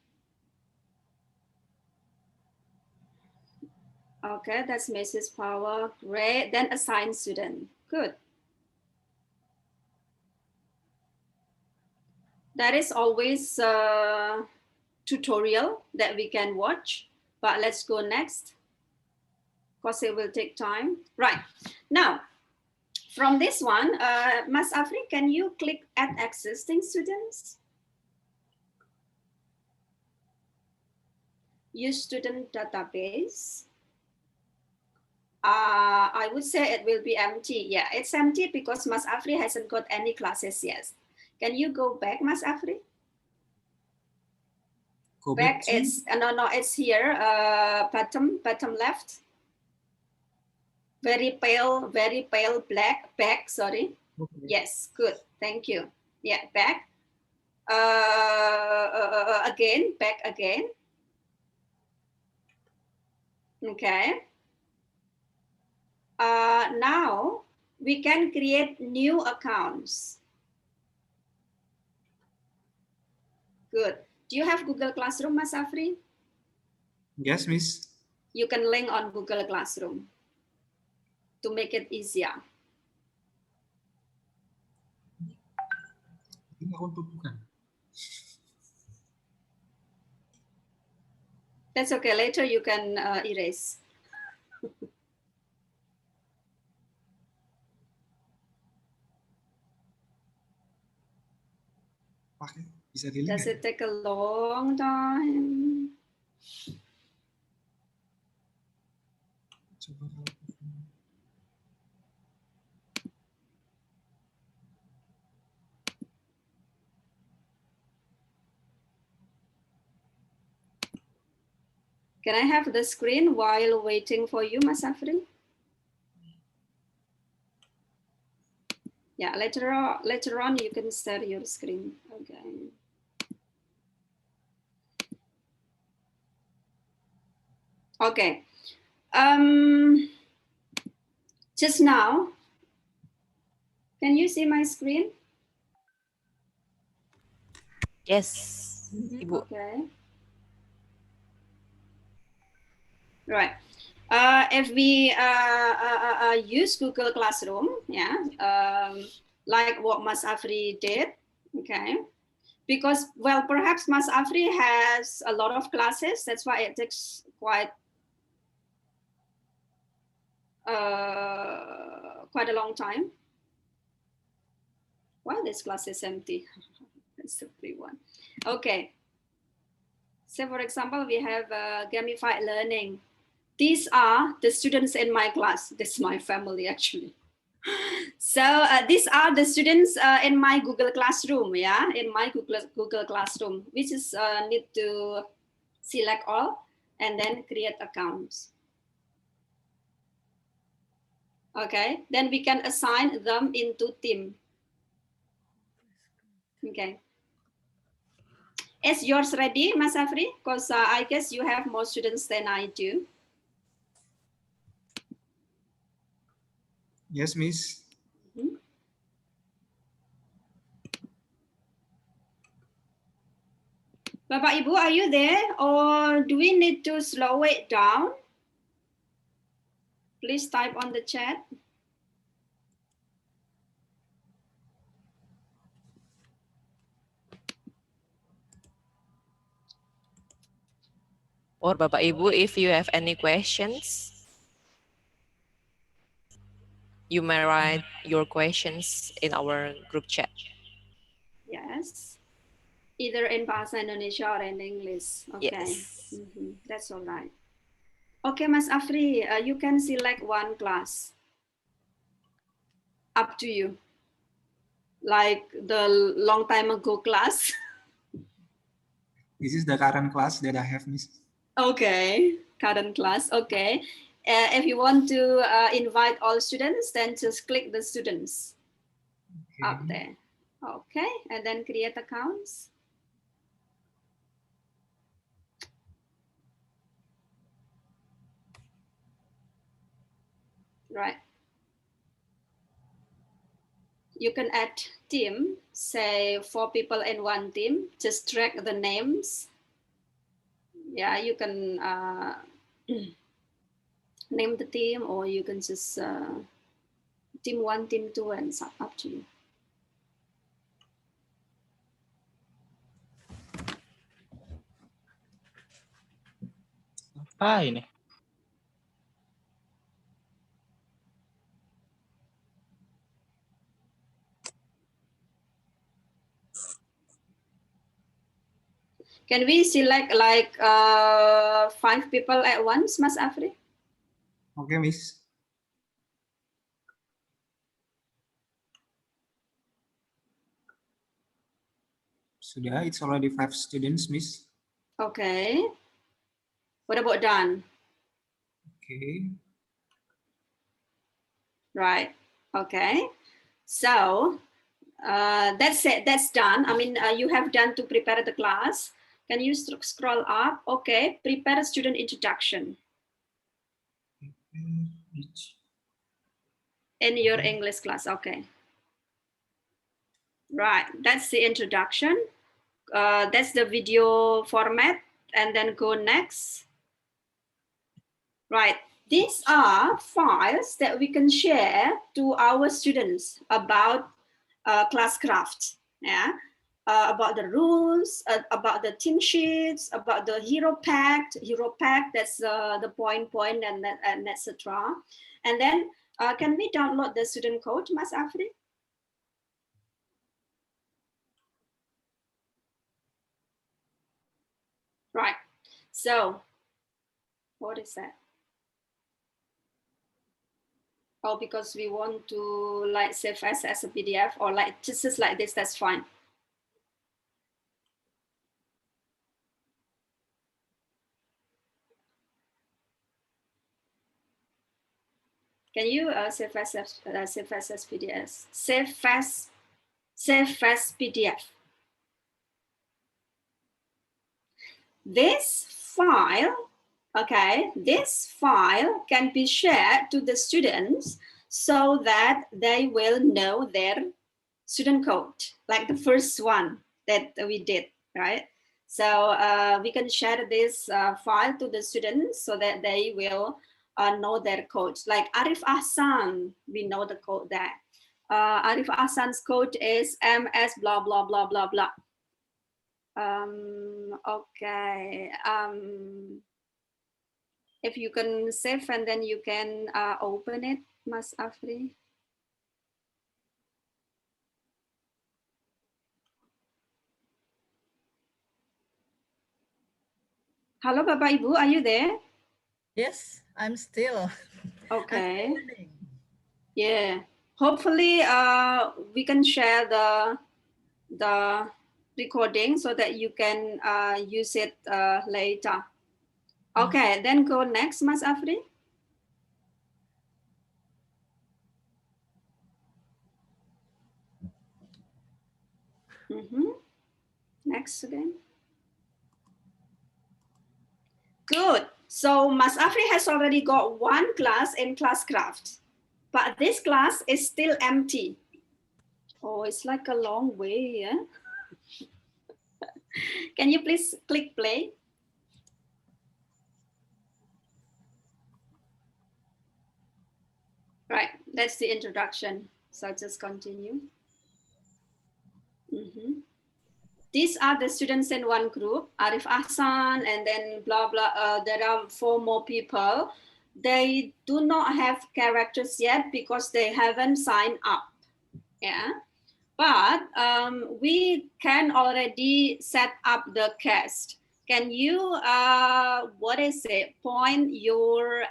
Okay, that's Mrs. Power. Great. Then assign student. Good. That is always a tutorial that we can watch, but let's go next because it will take time. Right. Now, from this one, Mas Afri, can you click add existing students? Use student database. I would say it will be empty. Yeah, it's empty because Mas Afri hasn't got any classes yet. Can you go back, Mas Afri? Go back. It's no, it's here. Bottom left. Very pale black back. Sorry. Okay. Yes, good. Thank you. Yeah, back. Again, back again. Okay. Now we can create new accounts. Good. Do you have Google Classroom, Mas Afri? Yes, Miss. You can link on Google Classroom to make it easier. Ini akun bukan. That's okay. Later you can erase. Bisa di-link Does nggak? it take a long time? Coba kalau Can I have the screen while waiting for you, Mas Afri? Yeah, later on you can share your screen. Okay. Okay. Just now, can you see my screen? Yes, Ibu. Okay. Right. If we use Google Classroom, yeah, like what Mas Afri did, okay, because, well, perhaps Mas Afri has a lot of classes, that's why it takes quite a long time. Why this class is empty? That's the free one. Okay. So for example, we have gamified learning. These are the students in my class. This is my family, actually. So these are the students in my Google Classroom, yeah, in my Google Classroom, which is need to select all and then create accounts. Okay, then we can assign them into team. Okay. Is yours ready, Mas Afri? Because I guess you have more students than I do. Yes, Miss. Bapak Ibu, are you there? Or do we need to slow it down? Please type on the chat. Or Bapak Ibu, if you have any questions, you may write your questions in our group chat. Yes. Either in Bahasa Indonesia or in English. Okay. Yes. That's all right. Okay, Mas Afri, you can select one class. Up to you. Like the long time ago class. This is the current class that I have, Miss. Okay, current class. Okay. If you want to invite all students, then just click the students up there. Okay, and then create accounts. Right. You can add team, say 4 people in one team, just drag the names. Yeah, you can name the team, or you can just team 1, team 2, and it's up to you. Apa ini? Can we select like 5 people at once, Mas Afri? Okay, Miss. Sudah, it's already 5 students, Miss. Okay. What about done? Okay. Right. Okay. So that's it. That's done. I mean, you have done to prepare the class. Can you scroll up? Okay, prepare a student introduction. In your English class, okay. Right, that's the introduction. That's the video format, and then go next. Right, these are files that we can share to our students about classcraft, yeah, about the rules, about the team sheets, about the hero pack, that's the point, and etc. And then can we download the student code, Mas Afri? Right, so what is that? Oh, because we want to like save as a PDF or like just like this, that's fine. Can you save as PDF? Save as PDF. This file, okay, this file can be shared to the students so that they will know their student code, like the first one that we did, right? So we can share this file to the students so that they will know their code. Like Arif Ahsan, we know the code there. Arif Ahsan's code is MS blah, blah, blah, blah, blah. Okay. If you can save and then you can open it, Mas Afri. Hello, Bapak Ibu, are you there? Yes, I'm still. Okay. I'm still yeah. Hopefully, we can share the recording so that you can use it later. Okay, then go next, Mas Afri. Next again. Good. So Mas Afri has already got one class in Classcraft, but this class is still empty. Oh, it's like a long way, yeah? Can you please click play? Right, that's the introduction. So just continue. These are the students in one group, Arif Ahsan, and then blah, blah. There are 4 more people. They do not have characters yet because they haven't signed up. Yeah, but we can already set up the cast. Can you, what is it, point your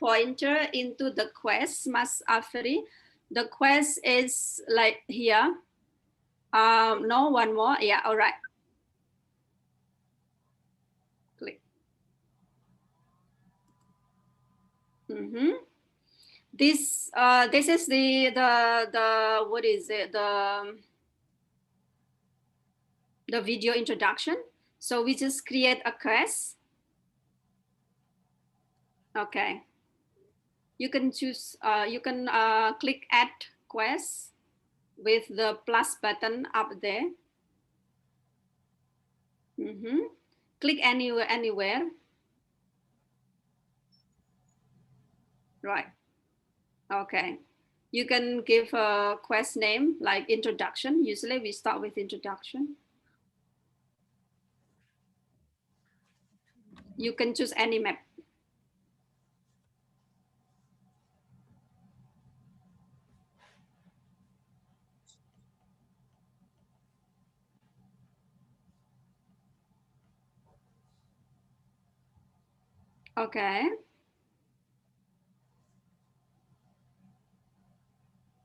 pointer into the quest, Mas Afri? The quest is like here. No, one more. Yeah, all right. Click. This is the what is it, the video introduction. So we just create a quest. Okay. You can choose. You can click add quest with the plus button up there. Click anywhere. Right. Okay. You can give a quest name like introduction. Usually we start with introduction. You can choose any map. Okay.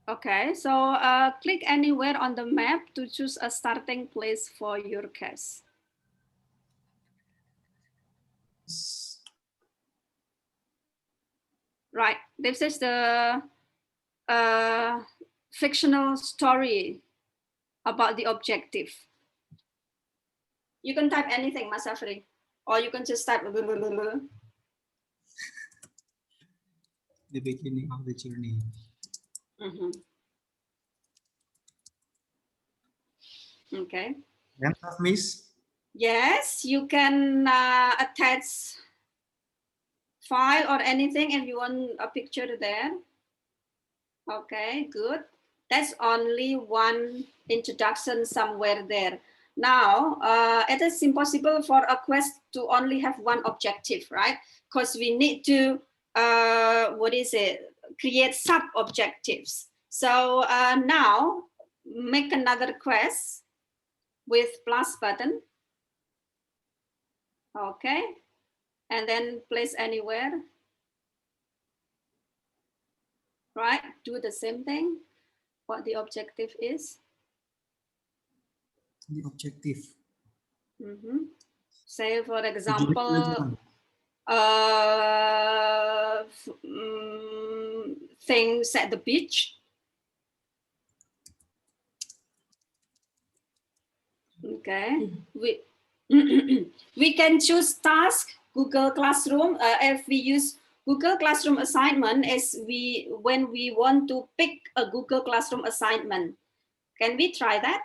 Okay, so click anywhere on the map to choose a starting place for your case. Right, this is the fictional story about the objective. You can type anything, Mas Afri, or you can just type blah, blah, blah, blah. The beginning of the journey. Okay. Then, Miss. Yes, you can attach file or anything if you want a picture there. Okay, good. That's only one introduction somewhere there. Now, it is impossible for a quest to only have one objective, right? Because we need to, create sub-objectives. So now, make another quest with plus button. Okay, and then place anywhere. Right, do the same thing. What the objective is. The objective. Say, for example, things at the beach. Okay, we can choose task, Google Classroom. If we use Google Classroom assignment, when we want to pick a Google Classroom assignment. Can we try that?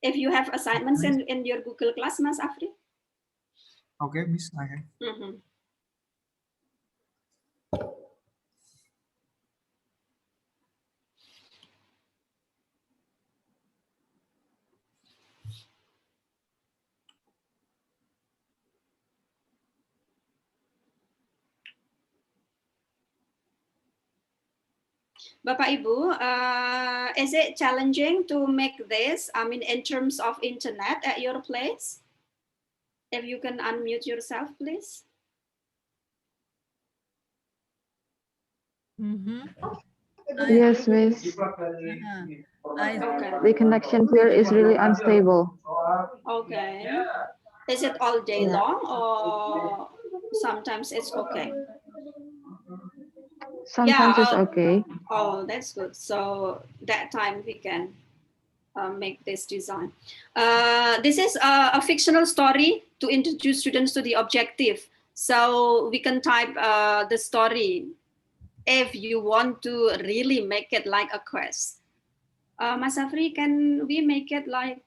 If you have assignments in your Google Class, Mas Afri? Okay, Miss, I have. Bapak Ibu, is it challenging to make this? I mean, in terms of internet at your place? If you can unmute yourself, please. Yes, Miss. The connection here is really unstable. Okay. Is it all day long or sometimes it's okay? Sometimes it's okay. Oh, that's good. So that time we can make this design. This is a fictional story to introduce students to the objective. So we can type the story if you want to really make it like a quest. Mas Afri, can we make it like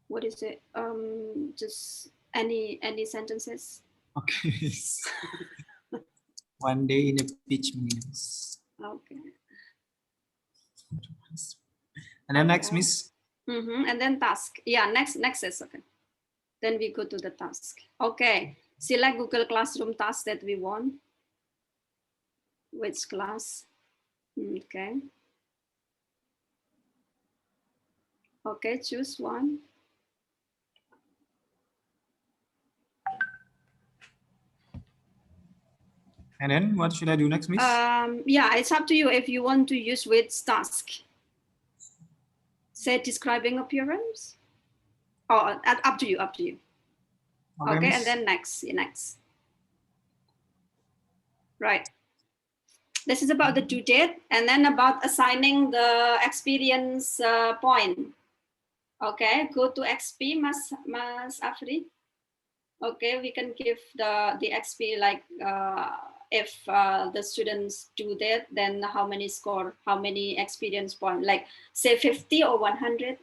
what is it? Just any sentences? Okay. One day in a beach means. Okay. And then next, Miss. And then task. Yeah, next is okay. Then we go to the task. Okay. Select Google Classroom task that we want. Which class? Okay. Okay, choose one. And then what should I do next, Miss? Yeah, it's up to you if you want to use which task. Say describing appearance. Oh, up to you, up to you. Okay, and then next. Right. This is about the due date and then about assigning the experience point. Okay, go to XP, Mas Afri. Okay, we can give the XP like if the students do that, then how many score, how many experience point, like say 50 or 100.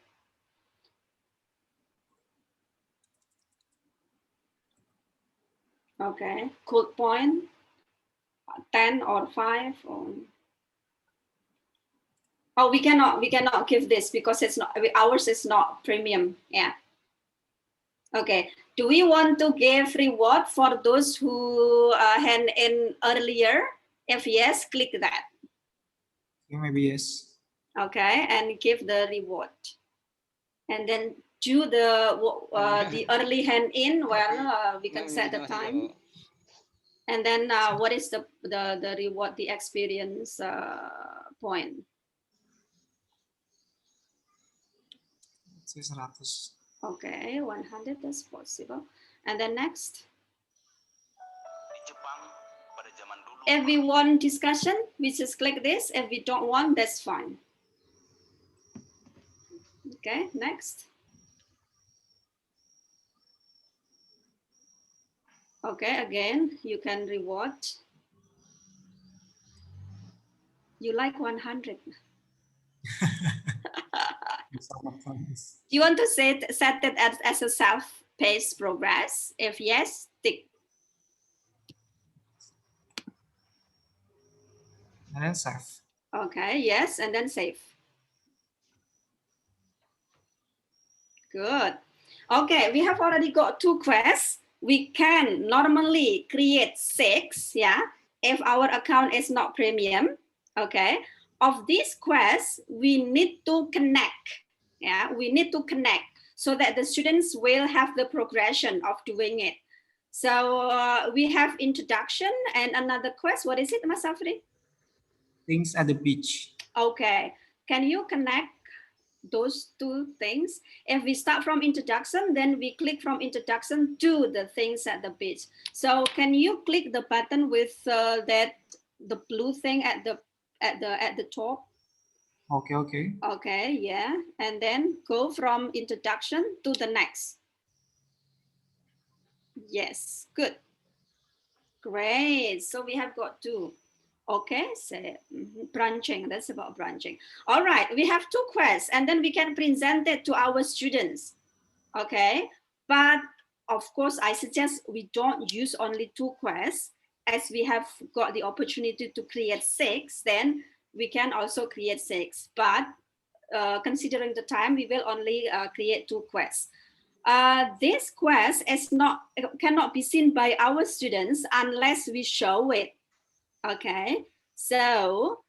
Okay, code point, 10 or 5 or... Oh, we cannot give this because it's not, ours is not premium. Yeah. Okay. Do we want to give reward for those who hand in earlier? If yes, click that. Yeah, maybe yes. Okay, and give the reward. And then do the early hand in. Well, we can set the time. And then what is the reward, the experience point? Okay, 100 is possible. And then next. Di Jepang, pada zaman dulu If we want discussion, we just click this. If we don't want, that's fine. Okay, next. Okay, again, you can reward. You like 100. You want to set it as a self-paced progress? If yes, tick. And then save. Okay, yes, and then save. Good. Okay, we have already got 2 quests. We can normally create 6, yeah, if our account is not premium. Okay, of these quests, we need to connect. Yeah, we need to connect so that the students will have the progression of doing it. So we have introduction and another quest. What is it, Mas Afri? Things at the beach. Okay, can you connect those 2 things? If we start from introduction, then we click from introduction to the things at the beach. So can you click the button with the blue thing at the top? Okay, okay. Okay, yeah, and then go from introduction to the next. Yes, good, great. So we have got 2. Okay, so branching, that's about branching. All right, we have 2 quests and then we can present it to our students. Okay, but of course, I suggest we don't use only 2 quests. As we have got the opportunity to create 6, then we can also create 6. But considering the time, we will only create 2 quests. This quest cannot be seen by our students unless we show it. Okay, so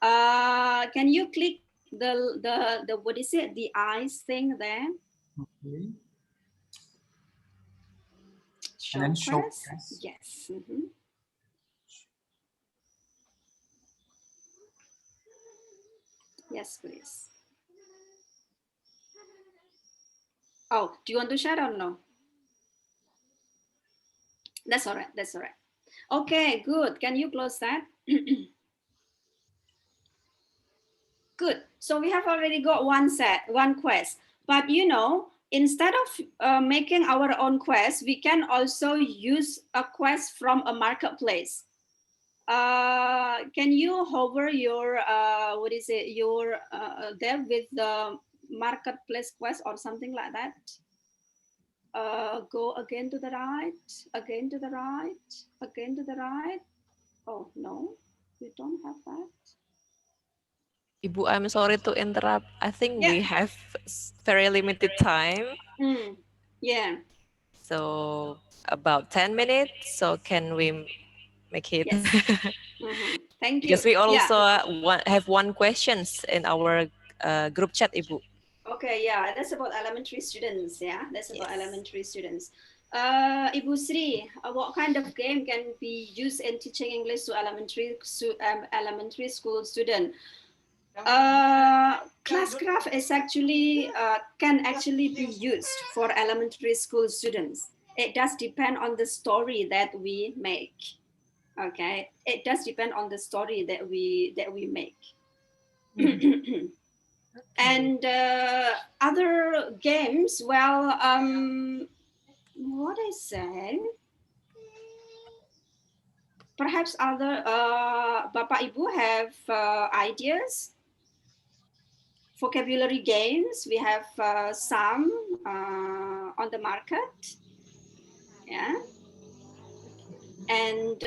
can you click the what is it, the eyes thing there? Okay. Show and then show quest? quest. Yes. Yes, please. Oh, do you want to share or no? That's all right. That's all right. Okay, good. Can you close that? Good. So we have already got one quest. But you know, instead of making our own quest, we can also use a quest from a marketplace. Can you hover your what is it? Your there with the marketplace quest or something like that? Go again to the right, again to the right, again to the right. Oh no, we don't have that. Ibu, I'm sorry to interrupt. I think we have very limited time. Yeah. So about 10 minutes. So can we make it? Yes. Thank you. Because we also have one questions in our group chat, Ibu. Okay, yeah, that's about elementary students. Yeah, that's about elementary students. Ibu Sri, what kind of game can be used in teaching English to elementary school student? Classcraft is actually can actually be used for elementary school students. It does depend on the story that we make. Okay, it does depend on the story that we make. And other games, well, what I say, perhaps other Bapak Ibu have ideas. Vocabulary games, we have some on the market. Yeah. And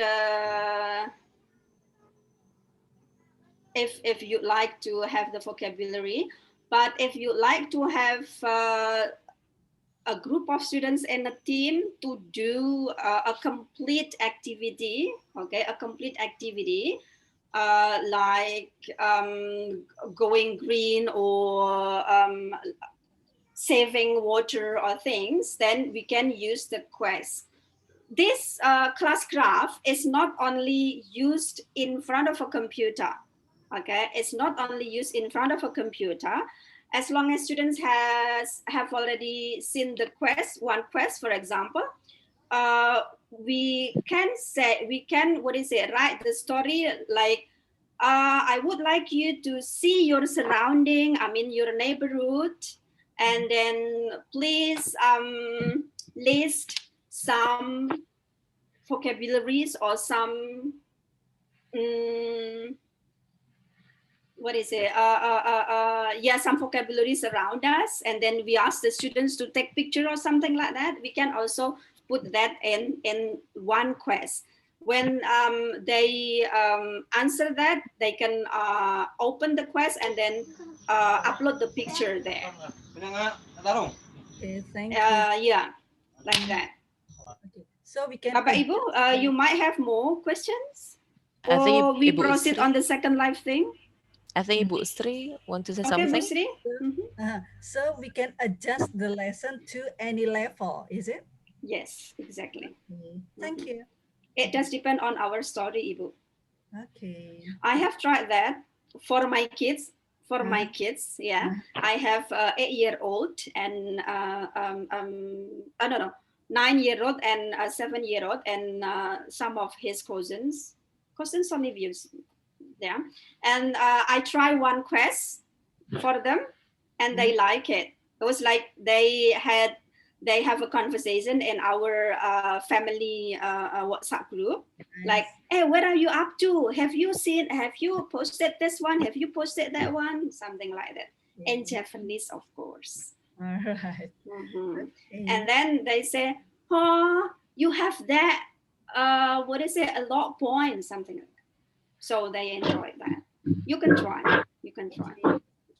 if you'd like to have the vocabulary, but if you'd like to have a group of students in a team to do a complete activity, okay, a complete activity, like going green or saving water or things, then we can use the quest. This Classcraft is not only used in front of a computer, okay? It's not only used in front of a computer. As long as students have already seen the quest, one quest, for example, we can write the story like, I would like you to see your surrounding, I mean your neighborhood, and then please list some vocabularies or some some vocabularies around us, and then we ask the students to take picture or something like that. We can also put that in one quest. When they answer that, they can open the quest and then upload the picture there. Okay, thank you. Yeah, like that. Okay. So we can. Bapak Ibu, you might have more questions, I think or we Ibu proceed Sri. on the second live thing. I think Ibu Sri want to say Okay, something. Bu Sri. So we can adjust the lesson to any level, is it? Yes, exactly. Thank you. It does depend on our story, Ibu. Okay. I have tried that for my kids. Yeah. I have 8-year-old and 9-year-old and 7-year-old, and some of his cousins or nephews. Yeah. And I try one quest for them, and they like it. It was like they have a conversation in our family WhatsApp group. Like, hey, what are you up to? Have you posted this one? Have you posted that one? Something like that. In Japanese, of course. All right. Okay. And then they say, oh, you have that, a log point, something like that. So they enjoy that. You can try.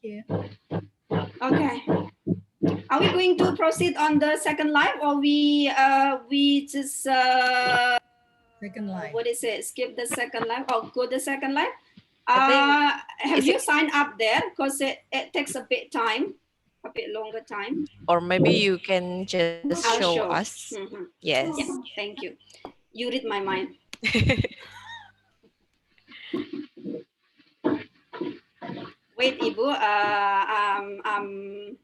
Yeah. Okay. Are we going to proceed on the second live, or we just second live? Skip the second live or go the second live? Have you signed up there? Because it takes a bit longer time. Or maybe you can just show us. Yes. Yeah, thank you. You read my mind. Wait, Ibu. I'm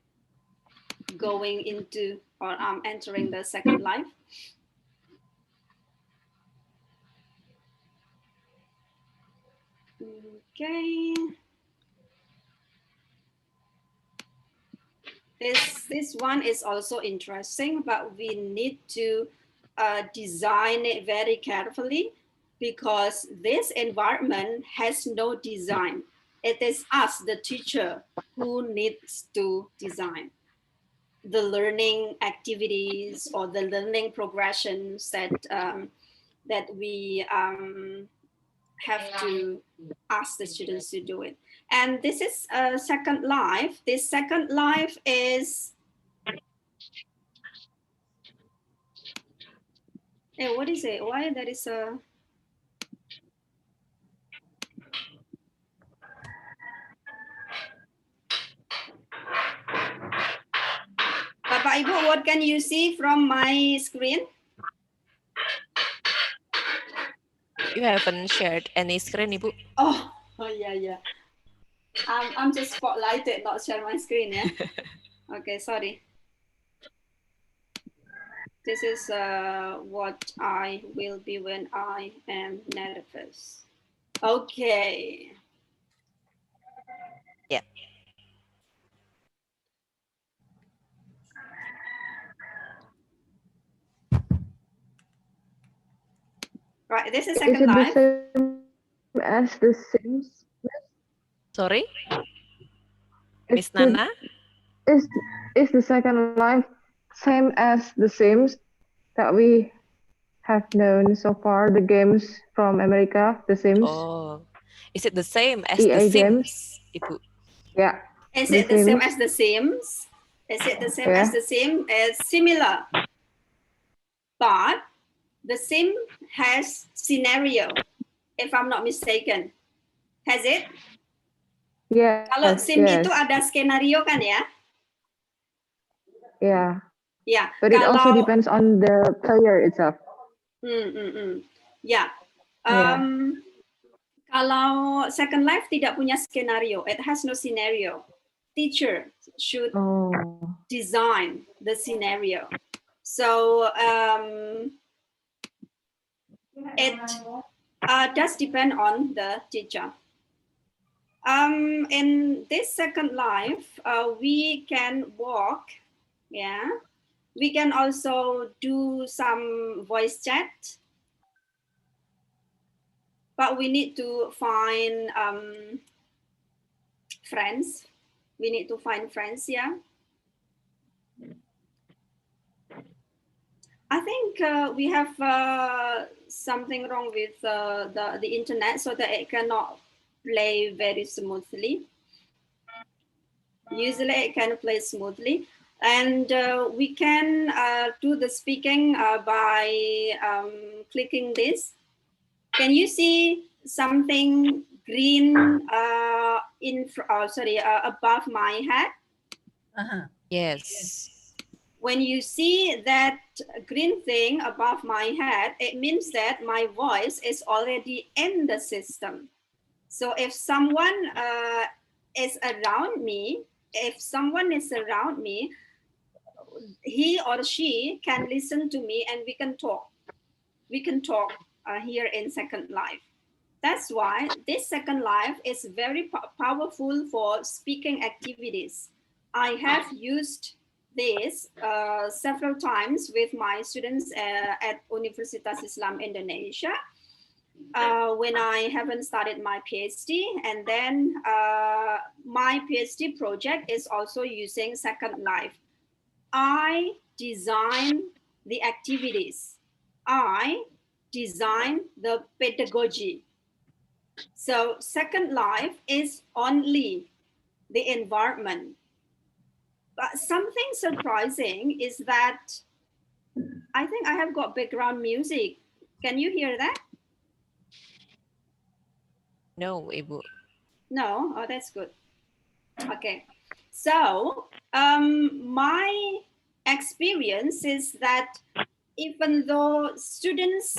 going into, or I'm entering the second live. Okay. This one is also interesting, but we need to design it very carefully, because this environment has no design. It is us, the teacher, who needs to design the learning activities or the learning progressions that we have to ask the students to do it. And this is a second live. This second live is, hey, what is it? Why there is a, Bapak Ibu, what can you see from my screen? You haven't shared any screen, Ibu. Oh yeah. I'm just spotlighted, not share my screen, yeah. Okay, sorry. This is what I will be when I am nervous. Okay. Yeah. Right, this is second live. Is it the same as the Sims? Sorry? Miss Nana? Is the second live same as the Sims that we have known so far, the games from America, the Sims? Oh, is it the same as EA the Sims, games? Ibu? Yeah. Is it the same as the Sims? Is it the same as the Sims? It's similar, but the Sim has scenario, if I'm not mistaken. Has it? Yeah. Kalau Sim itu ada skenario kan ya? Yeah. Yeah. But it also depends on the player itself. Yeah. Kalau Second Life tidak punya skenario, it has no scenario. Teacher should design the scenario. So it does depend on the teacher. In this second life, we can walk, yeah. We can also do some voice chat, but we need to find friends. We need to find friends, yeah. I think we have something wrong with the internet, so that it cannot play very smoothly. Usually it can play smoothly. And we can do the speaking by clicking this. Can you see something green above my head? Yes. When you see that green thing above my head, it means that my voice is already in the system. So if someone is around me, he or she can listen to me and we can talk. We can talk here in Second Life. That's why this Second Life is very powerful for speaking activities. I have used this several times with my students at Universitas Islam Indonesia when I haven't started my PhD. And then my PhD project is also using Second Life. I design the activities. I design the pedagogy. So Second Life is only the environment. But something surprising is that I think I have got background music. Can you hear that? No, Ibu. No? Oh, that's good. Okay. So my experience is that even though students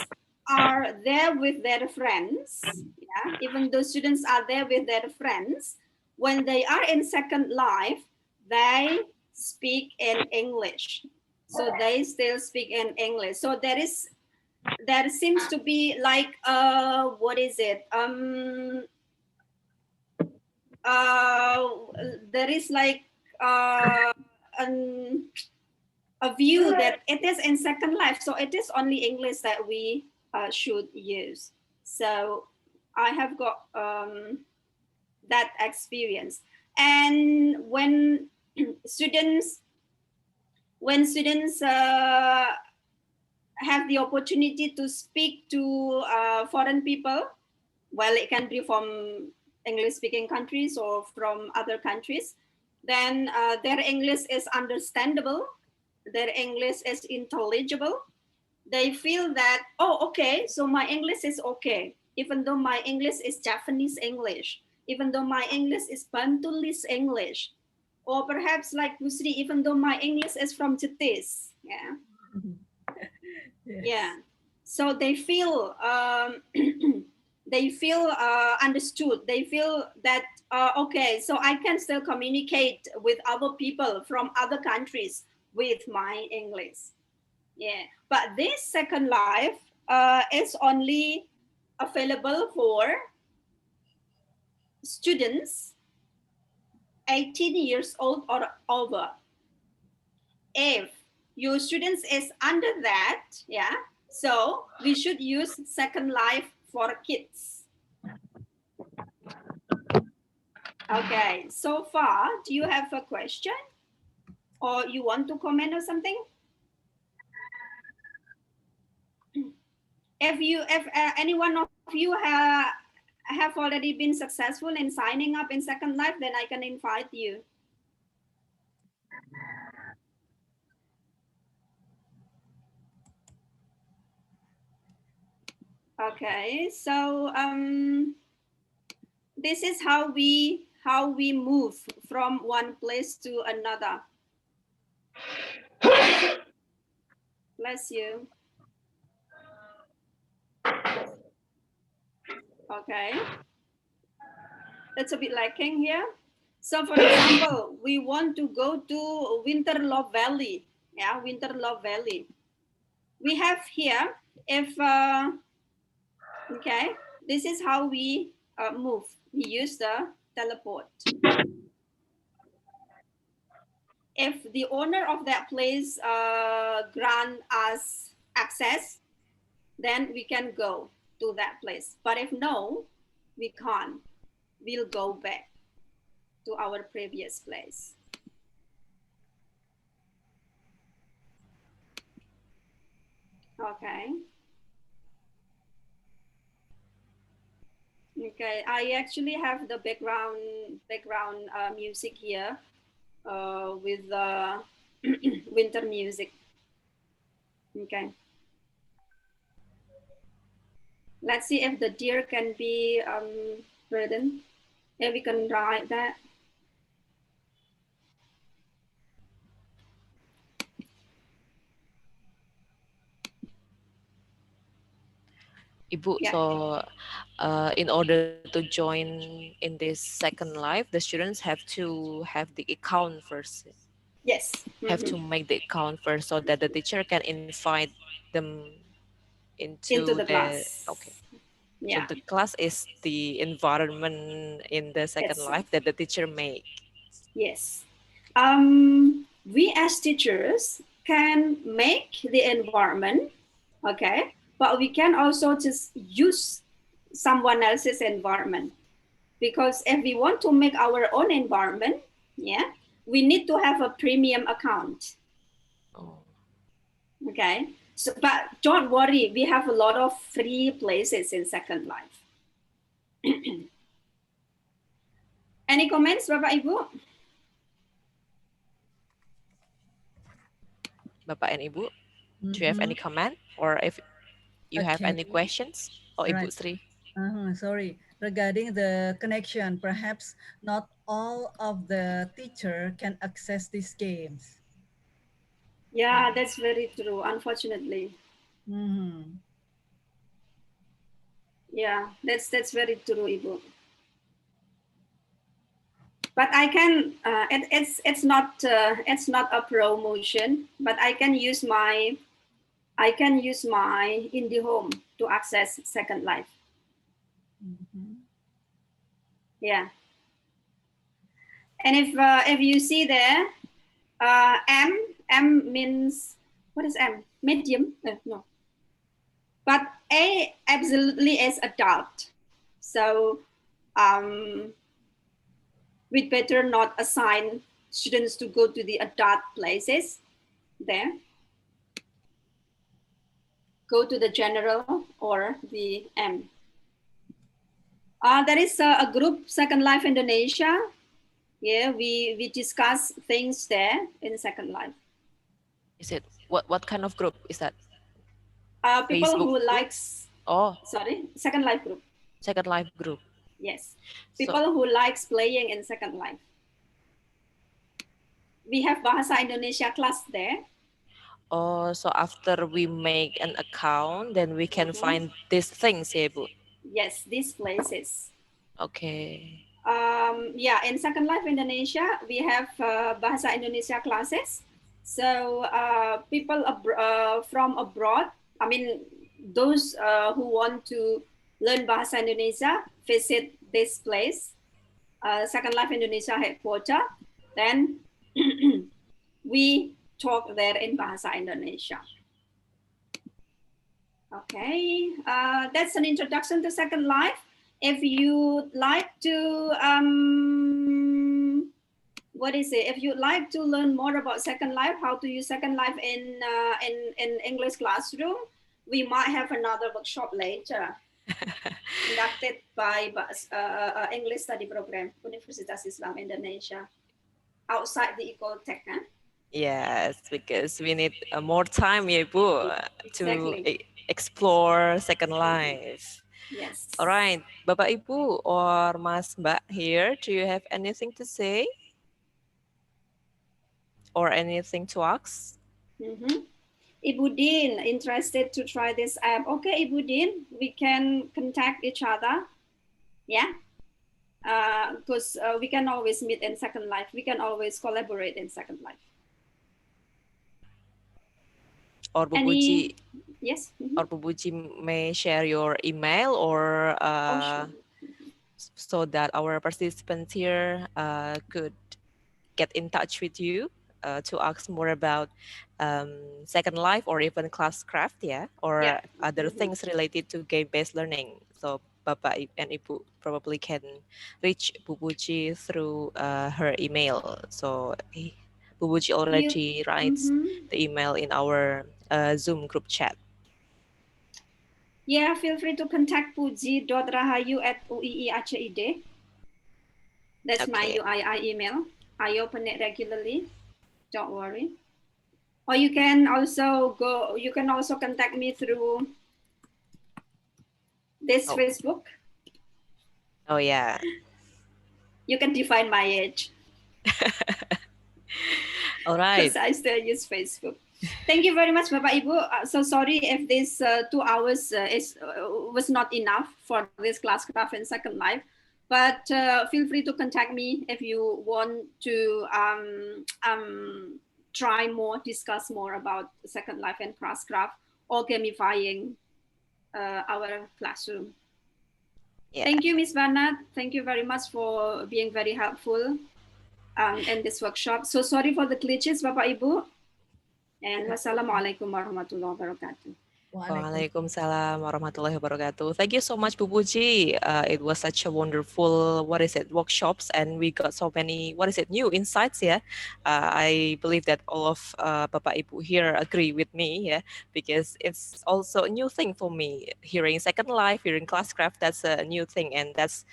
are there with their friends, yeah, even though students are there with their friends, when they are in Second Life, they speak in English. So they still speak in English. So there seems to be like, what is it? There is like a view that it is in Second Life, so it is only English that we should use. So I have got that experience. And when students have the opportunity to speak to foreign people, well, it can be from English-speaking countries or from other countries, then their English is understandable, their English is intelligible. They feel that, oh, okay, so my English is okay, even though my English is Japanese English, even though my English is Bantulese English, or perhaps like Busri, even though my English is from Jetis, yeah. Yes. Yeah. So they feel understood. They feel that okay, so I can still communicate with other people from other countries with my English. Yeah, but this Second Life is only available for students 18 years old or over. If your students is under that, yeah, so we should use Second Life for kids. Okay, so far, do you have a question or you want to comment or something? If any one of you have already been successful in signing up in Second Life, then I can invite you. Okay, so this is how we move from one place to another. Bless you. Okay, that's a bit lacking here. So for example, we want to go to Winterlove Valley. Yeah, Winterlove Valley. We have here, if Okay, this is how we move. We use the teleport. If the owner of that place grant us access, then we can go to that place. But if no, we can't. We'll go back to our previous place. Okay. Okay, I actually have the background music here with winter music. Okay. Let's see if the deer can be written. If we can write that. Ibu, Yeah. so in order to join in this second live, the students have to have the account first. Yes. Have to make the account first so that the teacher can invite them Into into the the class. okay. So Yeah. the class is the environment in the second It's life that the teacher make. yes. We as teachers can make the environment, okay, but we can also just use someone else's environment, because if we want to make our own environment, yeah, we need to have a premium account. Oh. Okay, so but don't worry, we have a lot of free places in Second Life. Any comments, Bapak Ibu? Bapak and Ibu, do you have any comment, or if you have any questions? Oh, Ibu Right. Sri. Sorry, regarding the connection, perhaps not all of the teacher can access these games. Yeah, that's very true, unfortunately. Yeah, that's very true, Ibu. But I can it's not a promotion, but I can use my IndiHome to access Second Life. Yeah. And if you see there, M means, what is M? Medium? No. But A absolutely is adult. So we'd better not assign students to go to the adult places there. Go to the general or the M. There is a group, Second Life Indonesia. Yeah, we discuss things there in Second Life. Is it what kind of group is that? People Facebook who group? likes. Oh, sorry, Second Life group. Second Life group. Yes, people who likes playing in Second Life. We have Bahasa Indonesia class there. Oh, so after we make an account, then we can find these things, ya, Bu? Yes, these places. Okay. Yeah, in Second Life Indonesia, we have Bahasa Indonesia classes. So people from abroad, I mean, those who want to learn Bahasa Indonesia, visit this place, Second Life Indonesia headquarters. Then we talk there in Bahasa Indonesia. Okay, that's an introduction to Second Life. If you like to, if you'd like to learn more about Second Life, how to use Second Life in English classroom, we might have another workshop later, conducted by English Study Program, Universitas Islam Indonesia, outside the ICOLTEC. Huh? Yes, because we need more time, ya, Bu, Exactly. to explore Second Life. Yes. All right, Bapak Ibu or Mas Mbak here, do you have anything to say? Or anything to ask? Ibu Din, interested to try this app. Okay, Ibu Din, we can contact each other. Yeah, because we can always meet in Second Life. We can always collaborate in Second Life. Or Bu Puji? Yes. Or Puji may share your email or Sure. so that our participants here could get in touch with you to ask more about Second Life or even classcraft, yeah, or other things related to game-based learning. So Bapak and Ibu probably can reach Bu Puji through her email. So Bu Puji already writes the email in our Zoom group chat. Yeah, feel free to contact puji.rahayu@uii.Aceh. That's my UII email. I open it regularly. Don't worry. Or you can also contact me through this Facebook. Oh yeah. You can define my age. All right. Because I still use Facebook. Thank you very much, Bapak Ibu. So sorry if this 2 hours was not enough for this class craft and Second Life, but feel free to contact me if you want to try more, discuss more about Second Life and classcraft or gamifying our classroom. Yeah. Thank you, Ms. Banat. Thank you very much for being very helpful in this workshop. So sorry for the glitches, Bapak Ibu. And wassalamualaikum warahmatullahi wabarakatuh. Waalaikumsalam warahmatullahi wabarakatuh. Thank you so much, Bu Puji. It was such a wonderful, workshops, and we got so many, new insights, yeah. I believe that all of Bapak Ibu here agree with me, yeah, because it's also a new thing for me. Hearing Second Life, hearing classcraft, that's a new thing, and that's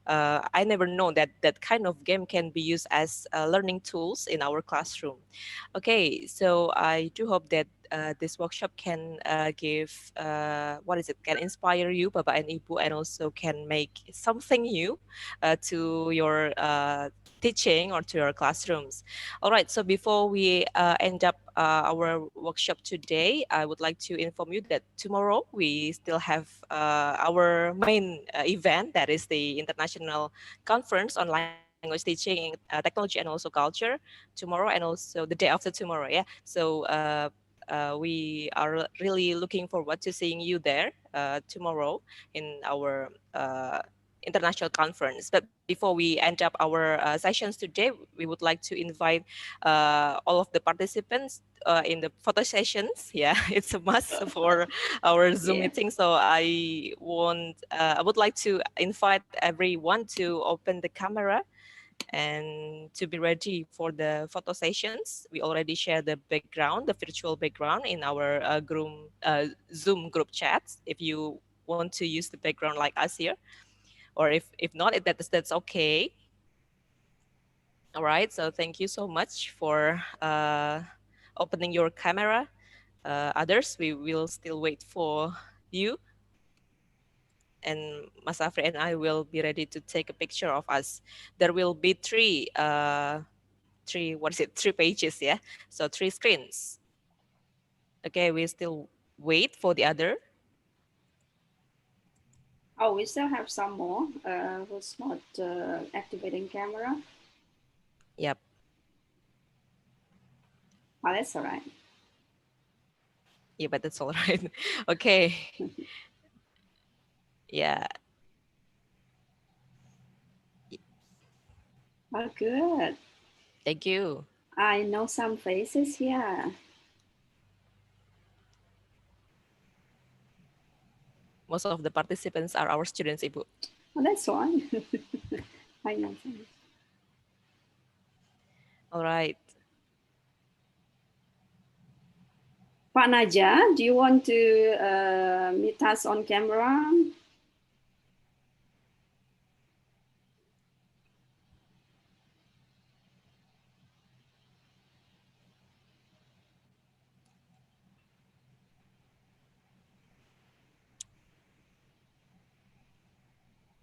I never know that that kind of game can be used as learning tools in our classroom. Okay, so I do hope that this workshop can can inspire you, Bapak and Ibu, and also can make something new to your teaching or to your classrooms. All right, so before we end up our workshop today, I would like to inform you that tomorrow we still have our main event, that is the International Conference on Language Teaching, Technology, and also Culture, tomorrow and also the day after tomorrow. Yeah, so we are really looking forward to seeing you there tomorrow in our international conference. But before we end up our sessions today, we would like to invite all of the participants in the photo sessions. Yeah, it's a must for our Zoom meeting. So I would like to invite everyone to open the camera and to be ready for the photo sessions. We already shared the background, the virtual background in our Zoom group chats. If you want to use the background like us here, or if not, that's okay. All right, so thank you so much for opening your camera. Others, we will still wait for you. And Mas Afri and I will be ready to take a picture of us. There will be three pages, yeah? So 3 screens. Okay, we still wait for the other. Oh, we still have some more who's not activating camera. Yep. Oh, that's all right. Yeah, but that's all right. Okay. Yeah. Oh, good. Thank you. I know some faces here. Most of the participants are our students, Ibu. Oh, that's one. I know some. All right. Pak Naja, do you want to meet us on camera?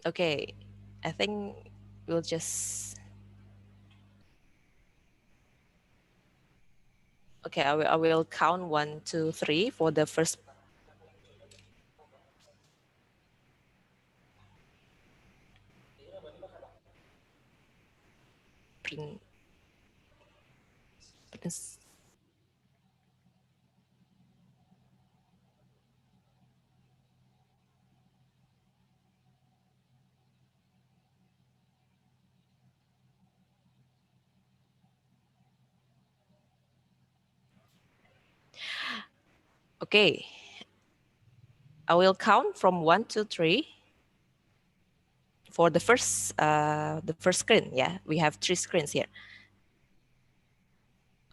Okay, I think we'll just... Okay, I will count 1, 2, 3 for the first. Okay. I will count from 1 to 3 for the first screen. Yeah, we have 3 screens here.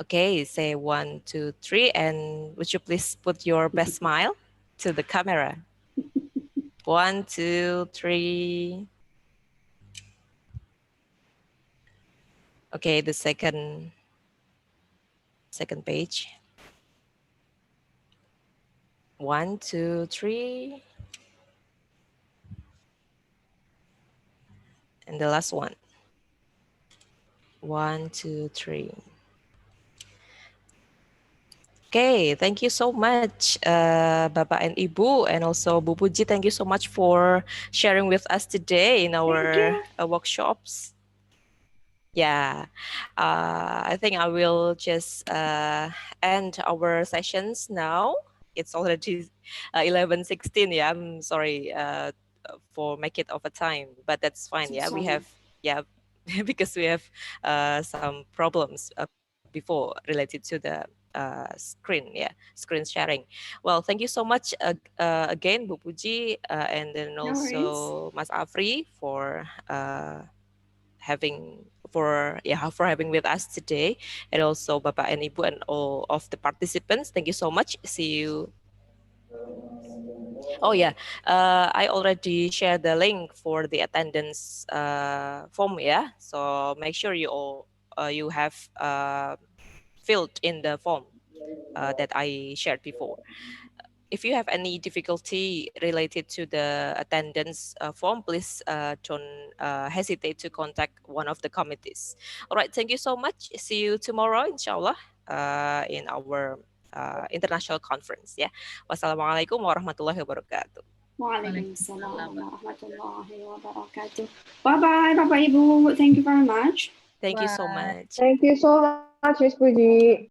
Okay, say 1, 2, 3, and would you please put your best smile to the camera? 1, 2, 3. Okay, the second page. 1, 2, 3. And the last one. 1, 2, 3. Okay, thank you so much, Bapak and Ibu, and also Bu Puji. Thank you so much for sharing with us today in our workshops. Yeah, I think I will just end our sessions now. It's already 11:16. Yeah, I'm sorry for make it over time, but that's fine. Yeah, we have because we have some problems before related to the screen sharing. Well, thank you so much again, Bu Puji, and then also Mas Afri for having with us today, and also Bapak and Ibu and all of the participants. Thank you so much. See you. Oh yeah, I already shared the link for the attendance form. Yeah, so make sure you all you have filled in the form that I shared before. If you have any difficulty related to the attendance form, please don't hesitate to contact one of the committees. All right, thank you so much. See you tomorrow, inshallah, in our international conference. Yeah. Wassalamualaikum warahmatullahi wabarakatuh. Waalaikumsalam warahmatullahi wabarakatuh. Bye-bye, Bapak Ibu. Thank you very much. Thank you so much. Thank you so much, Miss Puji.